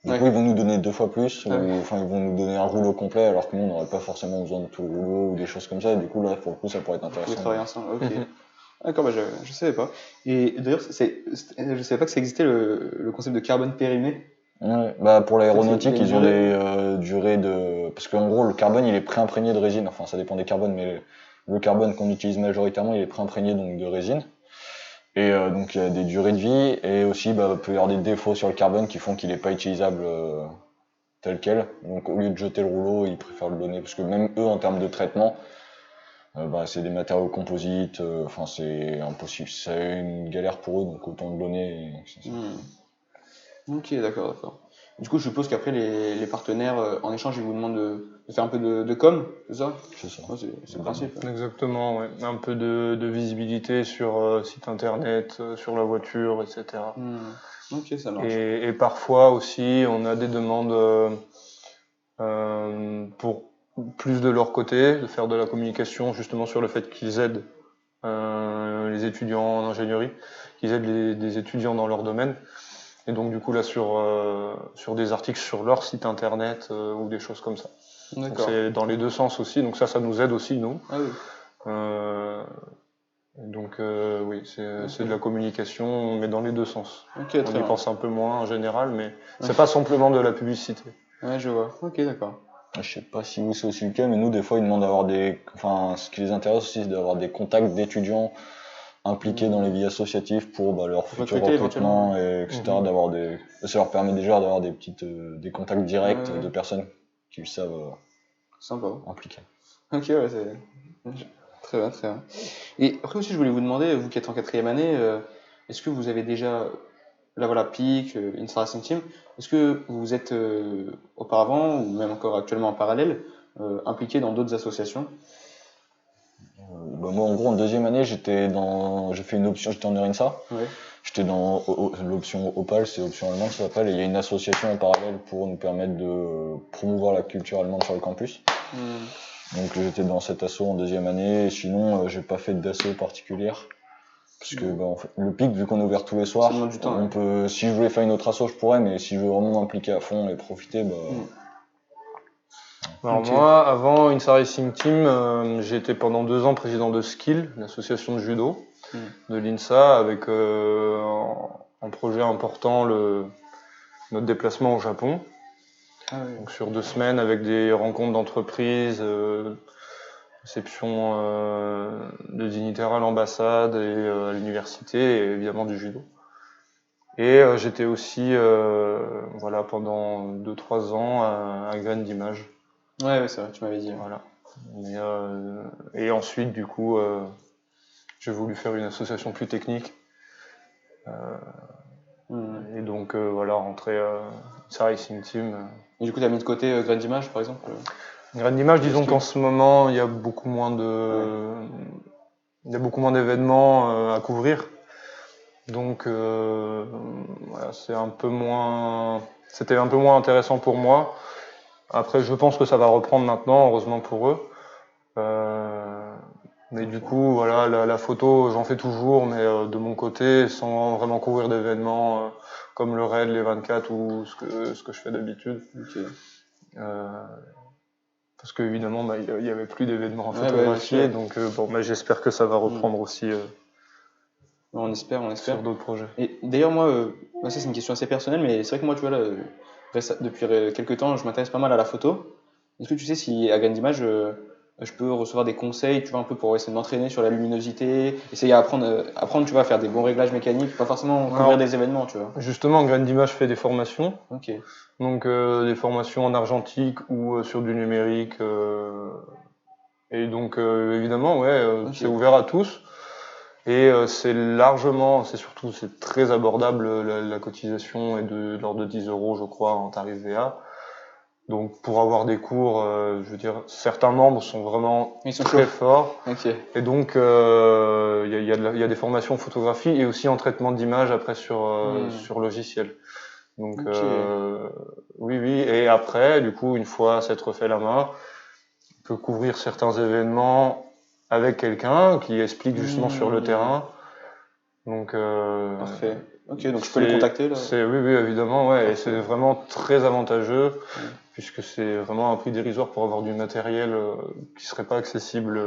Du coup, ils vont nous donner 2 fois plus, ou enfin, ils vont nous donner un rouleau complet, alors que nous, on n'aurait pas forcément besoin de tout le rouleau ou des choses comme ça. Du coup, là, pour le coup, ça pourrait être intéressant. Vous pouvez travailler ensemble, ok. D'accord, je savais pas. Et d'ailleurs, je savais pas que ça existait le concept de carbone périmé. Ouais, pour l'aéronautique, ils ont des durées de. Parce qu'en gros, le carbone, il est préimprégné de résine. Enfin, ça dépend des carbones, mais le carbone qu'on utilise majoritairement, il est préimprégné donc de résine. Et donc, il y a des durées de vie, et aussi, il peut y avoir des défauts sur le carbone qui font qu'il n'est pas utilisable tel quel. Donc, au lieu de jeter le rouleau, ils préfèrent le donner. Parce que même eux, en termes de traitement, c'est des matériaux composites, enfin, c'est impossible. C'est une galère pour eux, donc autant le donner. Ok, d'accord. Du coup, je suppose qu'après, les partenaires, en échange, ils vous demandent de faire un peu de com, c'est ça? C'est ça. Ouais, c'est le principe. Exactement, ouais. Un peu de visibilité sur site internet, sur la voiture, etc. Ok, ça marche. Et parfois aussi, on a des demandes pour plus de leur côté, de faire de la communication justement sur le fait qu'ils aident les étudiants en ingénierie, qu'ils aident des étudiants dans leur domaine. Et donc du coup là sur des articles sur leur site internet ou des choses comme ça. Donc c'est dans les deux sens aussi, donc ça nous aide aussi nous. Ah oui. Donc oui, c'est de la communication, mais dans les deux sens. Okay, on y pense un peu moins en général, mais c'est pas simplement de la publicité. Ouais, je vois. Ok, d'accord. Je sais pas si vous c'est aussi le cas, mais nous des fois ils demandent d'avoir ce qui les intéresse aussi, c'est d'avoir des contacts d'étudiants impliqués dans les vies associatives pour leur Pour futur recruter éventuellement, recrutement, et, etc. Mhm. Ça leur permet déjà d'avoir des contacts directs Ouais. de personnes qui savent Sympa. impliquer. Ok, ouais, c'est très bien, très bien. Et après aussi, je voulais vous demander, vous qui êtes en quatrième année, est-ce que vous avez déjà, là voilà, PIC, Insta Racing Team, est-ce que vous êtes auparavant, ou même encore actuellement en parallèle, impliqué dans d'autres associations? Moi en gros en deuxième année j'ai fait une option, j'étais en ERINSA, Ouais. j'étais dans l'option OPAL, c'est option allemande ça s'appelle, et il y a une association en parallèle pour nous permettre de promouvoir la culture allemande sur le campus. Hmm. Donc j'étais dans cet asso en deuxième année, et sinon j'ai pas fait d'asso particulière. Parce que en fait, le PIC, vu qu'on est ouvert tous les Ça soirs, demande du temps, on ouais. peut, si je voulais faire une autre asso, je pourrais, mais si je veux vraiment m'impliquer à fond et profiter, Hmm. Alors Ok. moi, avant Insa Racing Team, j'ai été pendant 2 ans président de Skill, l'association de judo Hmm. de l'INSA, avec en projet important notre déplacement au Japon. Ah ouais. Donc sur 2 semaines avec des rencontres d'entreprises, réception de dignitaires à l'ambassade et à l'université, et évidemment du judo. Et j'étais aussi voilà, pendant 2-3 ans à Graines d'Image. Ouais, ouais, c'est vrai, tu m'avais dit. Ouais. Voilà. Et ensuite, du coup, j'ai voulu faire une association plus technique. Hmm. Et donc, voilà, rentrer Insa Racing Team. Et du coup, tu as mis de côté Graines d'Image, par exemple? Graines d'Image, Le disons ski? qu'en ce moment, il y a beaucoup moins d'événements à couvrir. Donc, voilà, c'était un peu moins intéressant pour moi. Après, je pense que ça va reprendre maintenant, heureusement pour eux. Mais du coup, voilà, la photo, j'en fais toujours, mais de mon côté, sans vraiment couvrir d'événements comme le raid, les 24 ou ce que je fais d'habitude. Ok. Parce qu'évidemment, il y avait plus d'événements à Ouais, bah, bien photographier, sûr. donc j'espère que ça va Hmm. reprendre aussi On espère, on espère. sur d'autres projets. Et d'ailleurs, moi, ça c'est une question assez personnelle, mais c'est vrai que moi, tu vois, là, depuis quelques temps, je m'intéresse pas mal à la photo. Est-ce que tu sais si à Graines d'Image, je peux recevoir des conseils, tu vois, un peu pour essayer de m'entraîner sur la luminosité, essayer à apprendre, tu vois, à faire des bons réglages mécaniques, pas forcément couvrir Alors, des événements, tu vois. justement, Graines d'Image fait des formations, Ok. donc des formations en argentique ou sur du numérique. Et donc, évidemment, ouais, Ok. c'est ouvert à tous. Et c'est très abordable, la cotisation est de l'ordre de 10 euros, je crois, en tarif VA. Donc, pour avoir des cours, je veux dire, certains membres sont vraiment Ils sont très chauds. forts. Ok. Et donc, il y a des formations photographie et aussi en traitement d'image après sur logiciel. Donc, Ok. oui, oui. Et après, du coup, une fois s'être refait la main, on peut couvrir certains événements avec quelqu'un qui explique justement sur le terrain. Donc, Parfait. Ok, donc je peux les contacter là. oui, oui, évidemment, ouais, et Parfait. c'est vraiment très avantageux Ouais. puisque c'est vraiment un prix dérisoire pour avoir du matériel qui serait pas accessible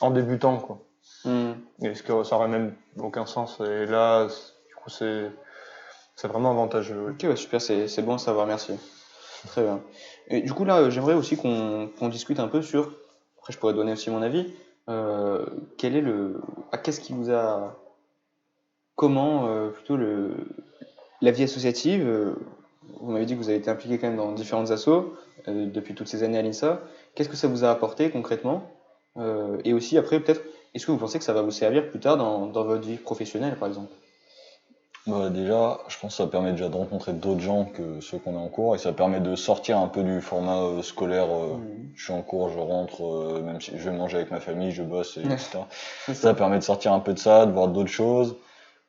en débutant, quoi. Hmm. Et ce que ça aurait même aucun sens. Et là, du coup, c'est vraiment avantageux. Ouais. Ok, ouais, super, c'est bon à savoir, merci. Très bien. Et du coup, là, j'aimerais aussi qu'on discute un peu sur, après je pourrais donner aussi mon avis, quel est qu'est-ce qui vous a, comment plutôt la vie associative, vous m'avez dit que vous avez été impliqué quand même dans différentes assos depuis toutes ces années à l'INSA, qu'est-ce que ça vous a apporté concrètement? Et aussi après, peut-être, est-ce que vous pensez que ça va vous servir plus tard dans votre vie professionnelle, par exemple? Bah, déjà, je pense que ça permet déjà de rencontrer d'autres gens que ceux qu'on a en cours, et ça permet de sortir un peu du format scolaire. Mhm. Je suis en cours, je rentre, même si je vais manger avec ma famille, je bosse, etc. C'est Ça ça. permet de sortir un peu de ça, de voir d'autres choses.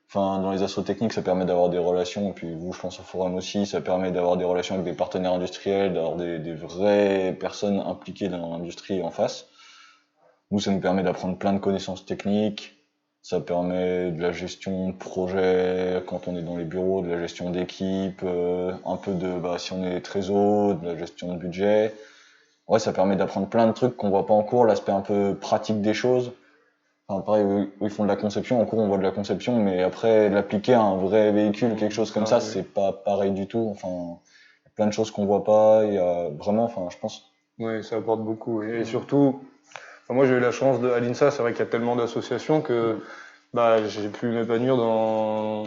Enfin, dans les assos techniques, ça permet d'avoir des relations, et puis vous, je pense au forum aussi, ça permet d'avoir des relations avec des partenaires industriels, d'avoir des vraies personnes impliquées dans l'industrie en face. Nous, ça nous permet d'apprendre plein de connaissances techniques, ça permet de la gestion de projet quand on est dans les bureaux, de la gestion d'équipe, un peu si on est trésor, de la gestion de budget. Ouais, ça permet d'apprendre plein de trucs qu'on voit pas en cours, l'aspect un peu pratique des choses. Enfin, pareil, eux, ils font de la conception, en cours on voit de la conception, mais après l'appliquer à un vrai véhicule, quelque chose comme ça, c'est pas pareil du tout. Enfin, plein de choses qu'on voit pas. Il y a vraiment, enfin, je pense. Oui, ça apporte beaucoup. Et surtout, enfin, moi j'ai eu la chance à l'INSA, c'est vrai qu'il y a tellement d'associations que bah, j'ai pu m'épanouir dans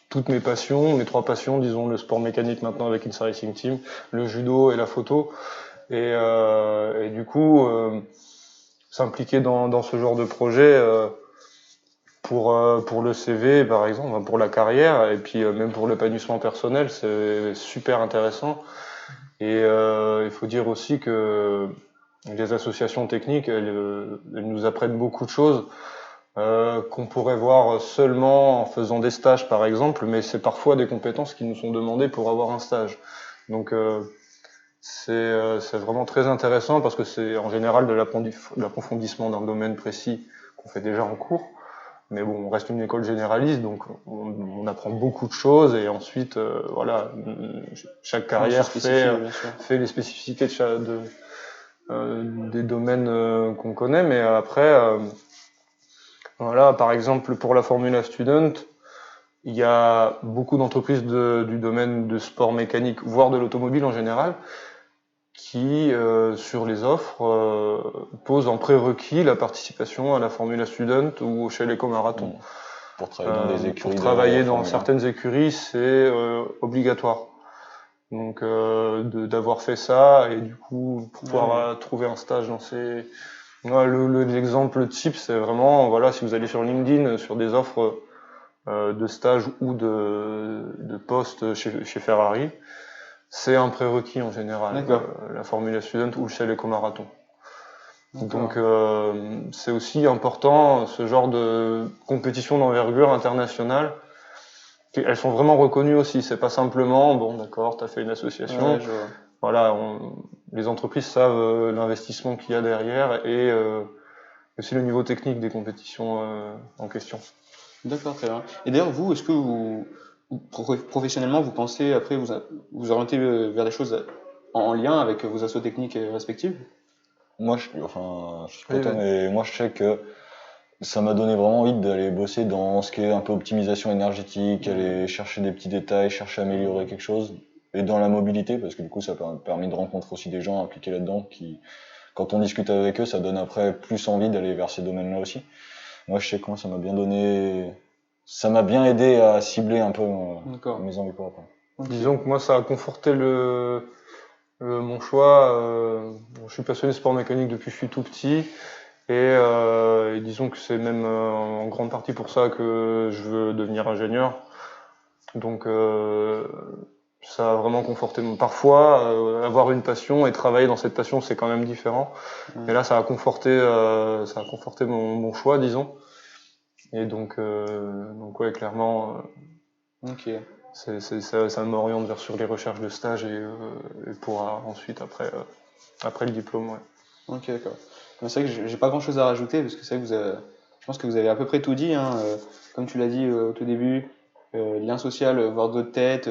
toutes mes passions, mes 3 passions, disons le sport mécanique maintenant avec INSA Racing Team, le judo et la photo. Et du coup, s'impliquer dans ce genre de projet pour le CV par exemple, enfin, pour la carrière et puis même pour l'épanouissement personnel, c'est super intéressant. Et il faut dire aussi que les associations techniques, elles nous apprennent beaucoup de choses qu'on pourrait voir seulement en faisant des stages par exemple, mais c'est parfois des compétences qui nous sont demandées pour avoir un stage. Donc c'est vraiment très intéressant parce que c'est en général de l'approfondissement d'un domaine précis qu'on fait déjà en cours. Mais bon, on reste une école généraliste, donc on apprend beaucoup de choses et ensuite, voilà, chaque carrière fait les spécificités des domaines qu'on connaît. Mais après, voilà, par exemple, pour la Formula Student, il y a beaucoup d'entreprises du domaine de sport mécanique, voire de l'automobile en général, qui, sur les offres, posent en prérequis la participation à la Formula Student ou chez l'éco-marathon. Pour travailler dans des écuries. Pour travailler dans certaines écuries, c'est obligatoire. Donc d'avoir fait ça et du coup pouvoir trouver un stage dans ces... L'exemple type, c'est vraiment, voilà, si vous allez sur LinkedIn, sur des offres de stage ou de poste chez Ferrari, c'est un prérequis en général, la Formula Student ou chez l'éco-marathon. Donc c'est aussi important, ce genre de compétition d'envergure internationale. Elles sont vraiment reconnues aussi, c'est pas simplement, bon d'accord, t'as fait une association. Voilà, les entreprises savent l'investissement qu'il y a derrière et aussi le niveau technique des compétitions en question. D'accord, très bien. Et d'ailleurs, vous, est-ce que professionnellement, vous pensez après vous orienter vers des choses en lien avec vos assos techniques respectives? Moi, je suis content, mais moi, je sais que ça m'a donné vraiment envie d'aller bosser dans ce qui est un peu optimisation énergétique, aller chercher des petits détails, chercher à améliorer quelque chose, et dans la mobilité, parce que du coup, ça m'a permis de rencontrer aussi des gens impliqués là-dedans qui, quand on discute avec eux, ça donne après plus envie d'aller vers ces domaines-là aussi. Moi, je sais que moi, ça m'a bien donné, ça m'a bien aidé à cibler un peu mes envies pour après. Disons que moi, ça a conforté mon choix. Je suis passionné de sport mécanique depuis que je suis tout petit. Et disons que c'est même en grande partie pour ça que je veux devenir ingénieur. Donc ça a vraiment conforté parfois avoir une passion et travailler dans cette passion, c'est quand même différent. Et là, ça a conforté mon choix, disons. Et donc ouais, clairement, ça m'oriente vers sur les recherches de stage et pour ensuite après le diplôme. Ouais. Ok, d'accord. C'est vrai que j'ai pas grand-chose à rajouter parce que c'est vrai que je pense que vous avez à peu près tout dit, hein. Comme tu l'as dit au tout début, lien social, voir d'autres têtes,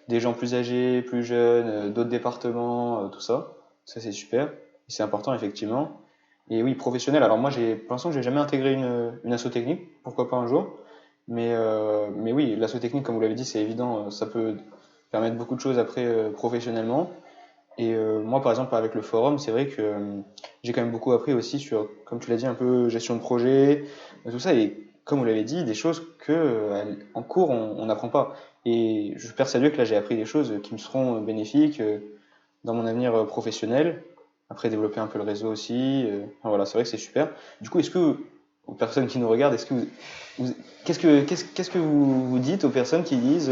des gens plus âgés, plus jeunes, d'autres départements, tout ça. Ça c'est super. Et c'est important effectivement. Et oui, professionnel. Alors moi, pour l'instant, j'ai jamais intégré une asso technique. Pourquoi pas un jour. Mais oui, l'asso technique, comme vous l'avez dit, c'est évident. Ça peut permettre beaucoup de choses après professionnellement. Et moi, par exemple, avec le forum, c'est vrai que j'ai quand même beaucoup appris aussi sur, comme tu l'as dit, un peu gestion de projet, tout ça. Et comme vous l'avez dit, des choses que en cours, on n'apprend pas. Et je suis persuadé que là, j'ai appris des choses qui me seront bénéfiques dans mon avenir professionnel. Après, développer un peu le réseau aussi. Enfin, voilà, c'est vrai que c'est super. Du coup, est-ce que, aux personnes qui nous regardent, qu'est-ce que vous dites aux personnes qui disent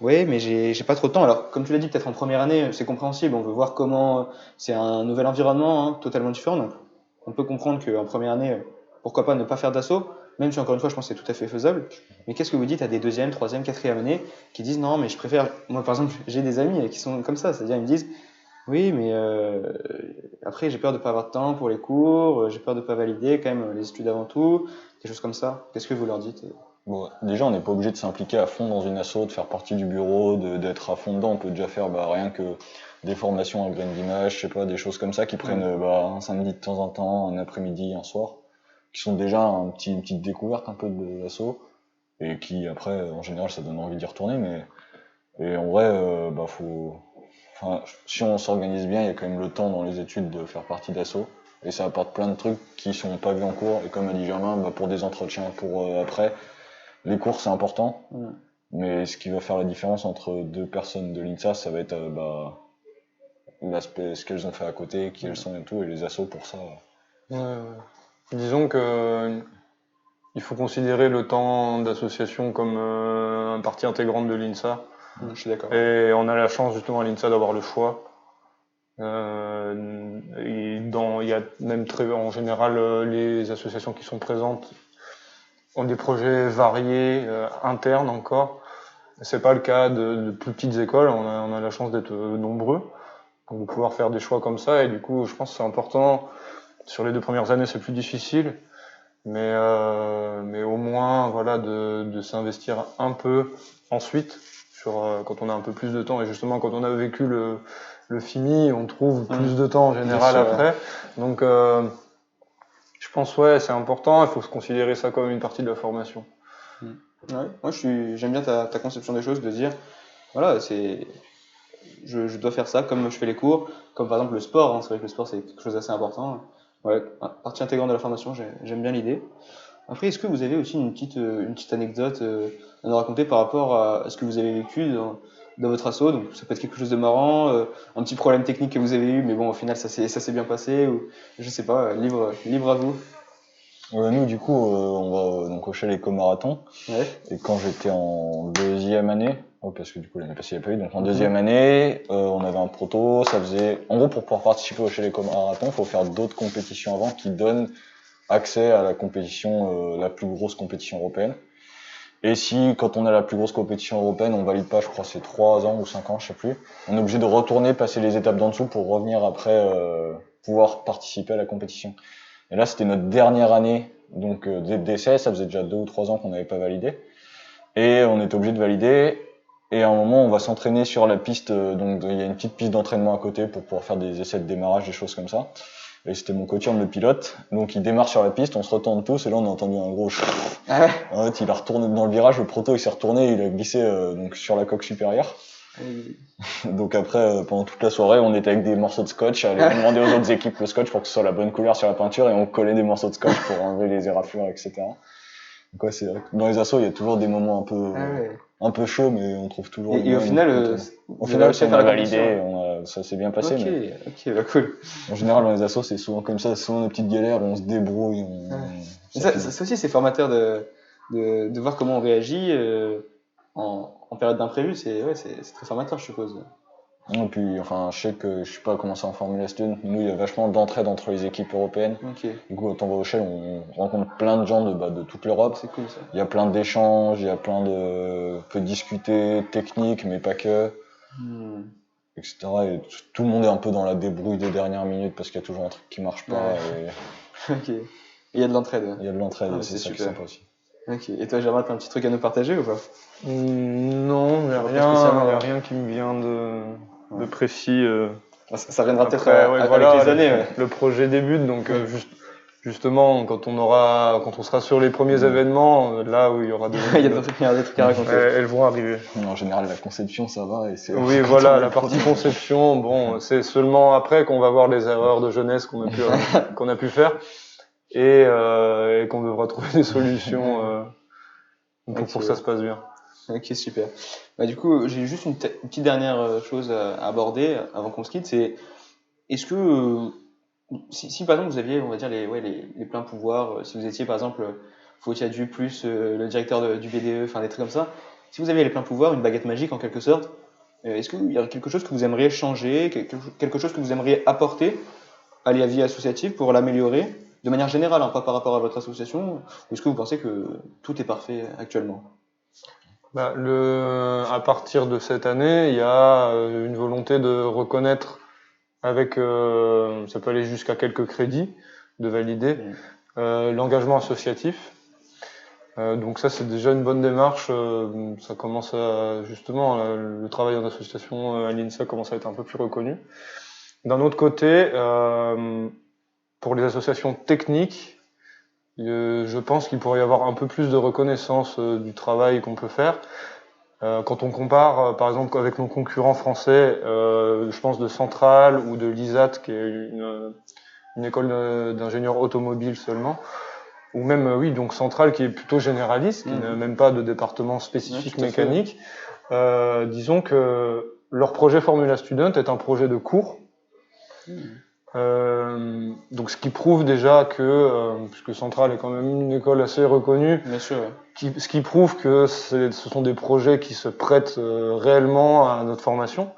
ouais, mais j'ai pas trop de temps. Alors, comme tu l'as dit, peut-être en première année, c'est compréhensible. On veut voir comment c'est un nouvel environnement, hein, totalement différent. Donc, on peut comprendre qu'en première année, pourquoi pas ne pas faire d'assaut, même si encore une fois, je pense que c'est tout à fait faisable. Mais qu'est-ce que vous dites à des deuxième, troisième, quatrième années qui disent non, mais je préfère. Moi, par exemple, j'ai des amis qui sont comme ça, c'est-à-dire ils me disent oui, mais après, j'ai peur de pas avoir de temps pour les cours, j'ai peur de pas valider quand même les études avant tout, des choses comme ça. Qu'est-ce que vous leur dites? Bon, déjà, on n'est pas obligé de s'impliquer à fond dans une asso, de faire partie du bureau, d'être à fond dedans. On peut déjà faire rien que des formations à graines d'image, je sais pas, des choses comme ça qui prennent un samedi de temps en temps, un après-midi, un soir, qui sont déjà une petite découverte un peu de l'asso et qui après, en général, ça donne envie d'y retourner. Mais et en vrai, enfin, si on s'organise bien, il y a quand même le temps dans les études de faire partie d'asso. Et ça apporte plein de trucs qui sont pas vus en cours. Et comme a dit Germain, bah, pour des entretiens, pour après, les cours c'est important. Mais ce qui va faire la différence entre deux personnes de l'INSA, ça va être l'aspect, ce qu'elles ont fait à côté, qui elles sont et tout, et les assos pour ça. Ouais, ouais. Disons que il faut considérer le temps d'association comme une partie intégrante de l'INSA. Je suis d'accord. Et on a la chance justement à l'INSA d'avoir le choix. Il y a même en général les associations qui sont présentes ont des projets variés, internes encore. C'est pas le cas de plus petites écoles. On a la chance d'être nombreux, donc de pouvoir faire des choix comme ça. Et du coup, je pense que c'est important. Sur les 2 premières années, c'est plus difficile, mais au moins, voilà, de s'investir un peu ensuite quand on a un peu plus de temps. Et justement, quand on a vécu le FIMI, on trouve plus de temps en général après. Donc, je pense, ouais, c'est important. Il faut se considérer ça comme une partie de la formation. Ouais. Moi, j'aime bien ta conception des choses, de dire, voilà, je dois faire ça comme je fais les cours, comme par exemple le sport. C'est vrai que le sport, c'est quelque chose d'assez important. Ouais, partie intégrante de la formation, j'aime bien l'idée. Après, est-ce que vous avez aussi une petite anecdote à nous raconter par rapport à ce que vous avez vécu dans votre asso? Donc, ça peut être quelque chose de marrant, un petit problème technique que vous avez eu, mais bon, au final, ça s'est bien passé, ou je sais pas, libre à vous. Nous, du coup, on va donc au chalet éco-marathon. Ouais. Et quand j'étais en 2e année, parce que du coup l'année passée il n'y a pas eu, donc en 2e année, on avait un proto, ça faisait, en gros pour pouvoir participer au chalet éco-marathon, il faut faire d'autres compétitions avant qui donnent accès à la compétition, la plus grosse compétition européenne. Et si, quand on a la plus grosse compétition européenne, on valide pas, je crois c'est 3 ans ou 5 ans, je sais plus, on est obligé de retourner, passer les étapes d'en dessous pour revenir après pouvoir participer à la compétition. Et là, c'était notre dernière année donc d'essai, ça faisait déjà 2 ou 3 ans qu'on n'avait pas validé. Et on était obligé de valider. Et à un moment, on va s'entraîner sur la piste, donc il y a une petite piste d'entraînement à côté pour pouvoir faire des essais de démarrage, des choses comme ça. Et c'était mon coach le pilote, donc il démarre sur la piste, on se retourne tous, et là on a entendu un gros chou. En fait, il a retourné dans le virage, le proto il s'est retourné, il a glissé donc sur la coque supérieure. Donc après, pendant toute la soirée, on était avec des morceaux de scotch, à aller demander aux autres équipes le scotch pour que ce soit la bonne couleur sur la peinture, et on collait des morceaux de scotch pour enlever les éraflures, etc. Donc ouais, c'est vrai que dans les assos, il y a toujours des moments un peu chauds, mais on trouve toujours Et au final, au final, on a validé, ça s'est bien passé. Ok, bah cool. En général, dans les assos, c'est souvent comme ça, c'est souvent des petites galères, on se débrouille. Ça aussi, c'est formateur de voir comment on réagit en période d'imprévu. C'est très formateur, je suppose. Et puis, enfin, je sais que je sais pas comment c'est en Formula Student, mais nous, il y a vachement d'entraide entre les équipes européennes. Du coup, quand on va au Shell, on rencontre plein de gens de toute l'Europe. C'est cool ça. Il y a plein d'échanges, il y a plein de. On peut discuter technique, mais pas que. Etc. Et tout le monde est un peu dans la débrouille des dernières minutes parce qu'il y a toujours un truc qui marche pas. Ok. Et il y a de l'entraide. Il y a de l'entraide, c'est ça qui est sympa aussi. Ok. Et toi, Germain, t'as un petit truc à nous partager ou pas? Non, il n'y a rien qui me vient de précis. Ça viendra peut-être avec les années. Le projet débute, donc justement, quand on sera sur les premiers événements, là où il y aura des trucs à raconter. Elles vont arriver. En général, la conception, ça va. Oui, voilà, la partie conception, bon, c'est seulement après qu'on va voir les erreurs de jeunesse qu'on a pu faire et qu'on devra trouver des solutions pour que ça se passe bien. Ok, super. Bah, du coup, j'ai juste une petite dernière chose à aborder avant qu'on se quitte, c'est est-ce que si par exemple vous aviez, on va dire, les pleins pouvoirs, si vous étiez par exemple Fautiadu plus le directeur du BDE, enfin des trucs comme ça, si vous aviez les pleins pouvoirs, une baguette magique en quelque sorte, est-ce qu'il y a quelque chose que vous aimeriez changer, quelque chose que vous aimeriez apporter à la vie associative pour l'améliorer, de manière générale, hein, pas par rapport à votre association, ou est-ce que vous pensez que tout est parfait actuellement? À partir de cette année, il y a une volonté de reconnaître ça peut aller jusqu'à quelques crédits, de valider l'engagement associatif. Donc ça, c'est déjà une bonne démarche. Ça commence justement, le travail en association à l'INSA commence à être un peu plus reconnu. D'un autre côté, pour les associations techniques, je pense qu'il pourrait y avoir un peu plus de reconnaissance du travail qu'on peut faire. Quand on compare, par exemple, avec nos concurrents français, je pense de Centrale ou de l'ISAT, qui est une école d'ingénieurs automobiles seulement, ou même, oui, donc Centrale, qui est plutôt généraliste, qui n'a même pas de département spécifique tout à fait. mécanique. Disons que leur projet Formula Student est un projet de cours. Donc ce qui prouve déjà que, puisque Centrale est quand même une école assez reconnue, Bien sûr, ouais. ce qui prouve que ce sont des projets qui se prêtent réellement à notre formation.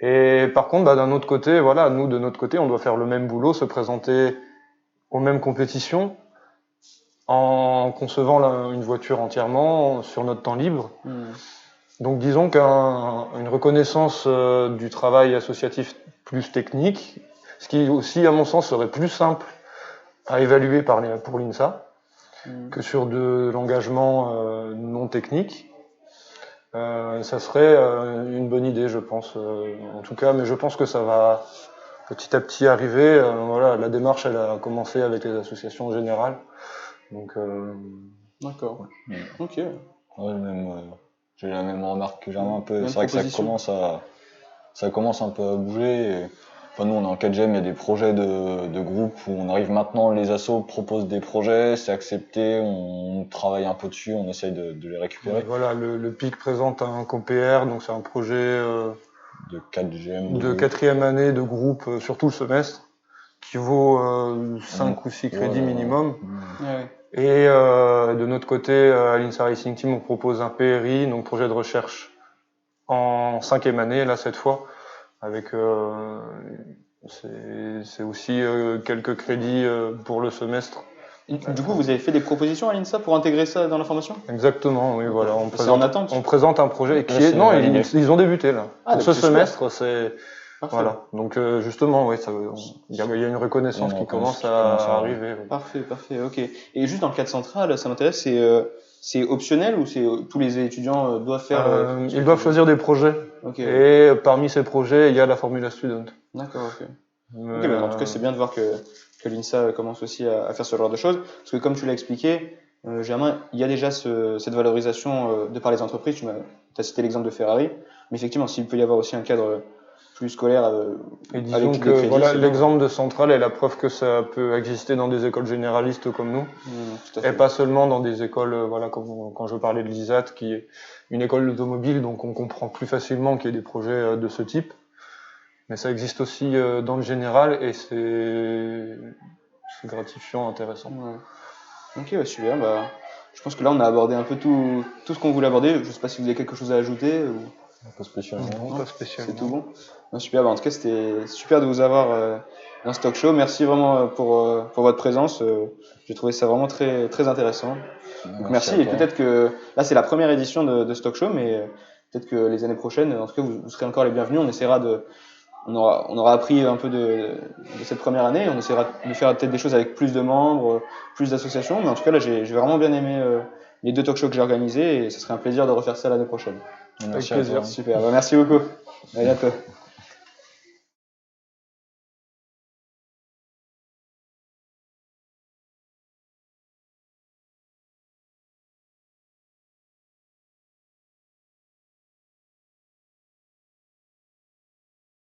Et par contre, d'un autre côté, voilà, nous de notre côté, on doit faire le même boulot, se présenter aux mêmes compétitions, en concevant une voiture entièrement sur notre temps libre. Donc disons qu'une reconnaissance du travail associatif plus technique, ce qui aussi, à mon sens, serait plus simple à évaluer pour l'INSA que sur de l'engagement non technique. Ça serait une bonne idée, je pense, en tout cas, mais je pense que ça va petit à petit arriver. Voilà, la démarche, elle a commencé avec les associations générales. Donc, D'accord. Ouais. Ok. Ouais, même, j'ai la même remarque que Germain un peu. Même C'est vrai que proposition. ça commence un peu à bouger. Enfin, nous, on est en 4GEM, il y a des projets de groupe où on arrive maintenant, les assos proposent des projets, c'est accepté, on travaille un peu dessus, on essaye de les récupérer. Voilà, le PIC présente un COPR, donc c'est un projet De 4GEM. de quatrième année de groupe sur tout le semestre, qui vaut 5 ou 6 crédits minimum. Ouais. Et de notre côté, à l'INSA Racing Team, on propose un PRI, donc projet de recherche en 5e année, là cette fois, avec c'est aussi quelques crédits pour le semestre. Du coup, vous avez fait des propositions à l'INSA pour intégrer ça dans la formation? Exactement, oui, voilà. C'est en attente? On présente un projet qui Là, est. c'est Non, validé. ils ont débuté là. Ah, Pour donc ce c'est super. semestre, c'est. Parfait. Voilà. Donc justement, oui, il y a une reconnaissance qui commence à arriver. Oui. Parfait, parfait, ok. Et juste dans le cadre central, ça m'intéresse, c'est optionnel ou c'est tous les étudiants doivent faire Ils doivent choisir des projets. Ok, Et parmi ces projets, il y a la Formula Student. d'accord, ok. Ok, bah, en tout cas, c'est bien de voir que l'INSA commence aussi à faire ce genre de choses. Parce que comme tu l'as expliqué, Germain, il y a déjà cette valorisation de par les entreprises. Tu as cité l'exemple de Ferrari. Mais effectivement, s'il peut y avoir aussi un cadre plus scolaire Et disons avec des que crédits, voilà, c'est bien. l'exemple de Centrale est la preuve que ça peut exister dans des écoles généralistes comme nous. Tout à Et fait. pas seulement dans des écoles, voilà, comme quand je parlais de l'ISAT, qui est une école d'automobile, donc on comprend plus facilement qu'il y ait des projets de ce type. Mais ça existe aussi dans le général et c'est gratifiant, intéressant. Ouais. Ok, ouais, super. Bah, je pense que là, on a abordé un peu tout ce qu'on voulait aborder. Je sais pas si vous avez quelque chose à ajouter. Ou... Pas spécialement. Non, pas spécialement. C'est tout bon. Non, super. Bah, en tout cas, c'était super de vous avoir dans ce talk show. Merci vraiment pour votre présence. J'ai trouvé ça vraiment très, très intéressant. Donc, merci. à Et toi. peut-être que là, c'est la première édition de ce talk show, mais peut-être que les années prochaines, en tout cas, vous serez encore les bienvenus. On aura appris un peu de cette première année. On essaiera de faire peut-être des choses avec plus de membres, plus d'associations. Mais en tout cas, là, j'ai vraiment bien aimé les 2 talk shows que j'ai organisés et ce serait un plaisir de refaire ça l'année prochaine. Merci Avec plaisir. à toi. Super. Bah, merci beaucoup. À bientôt.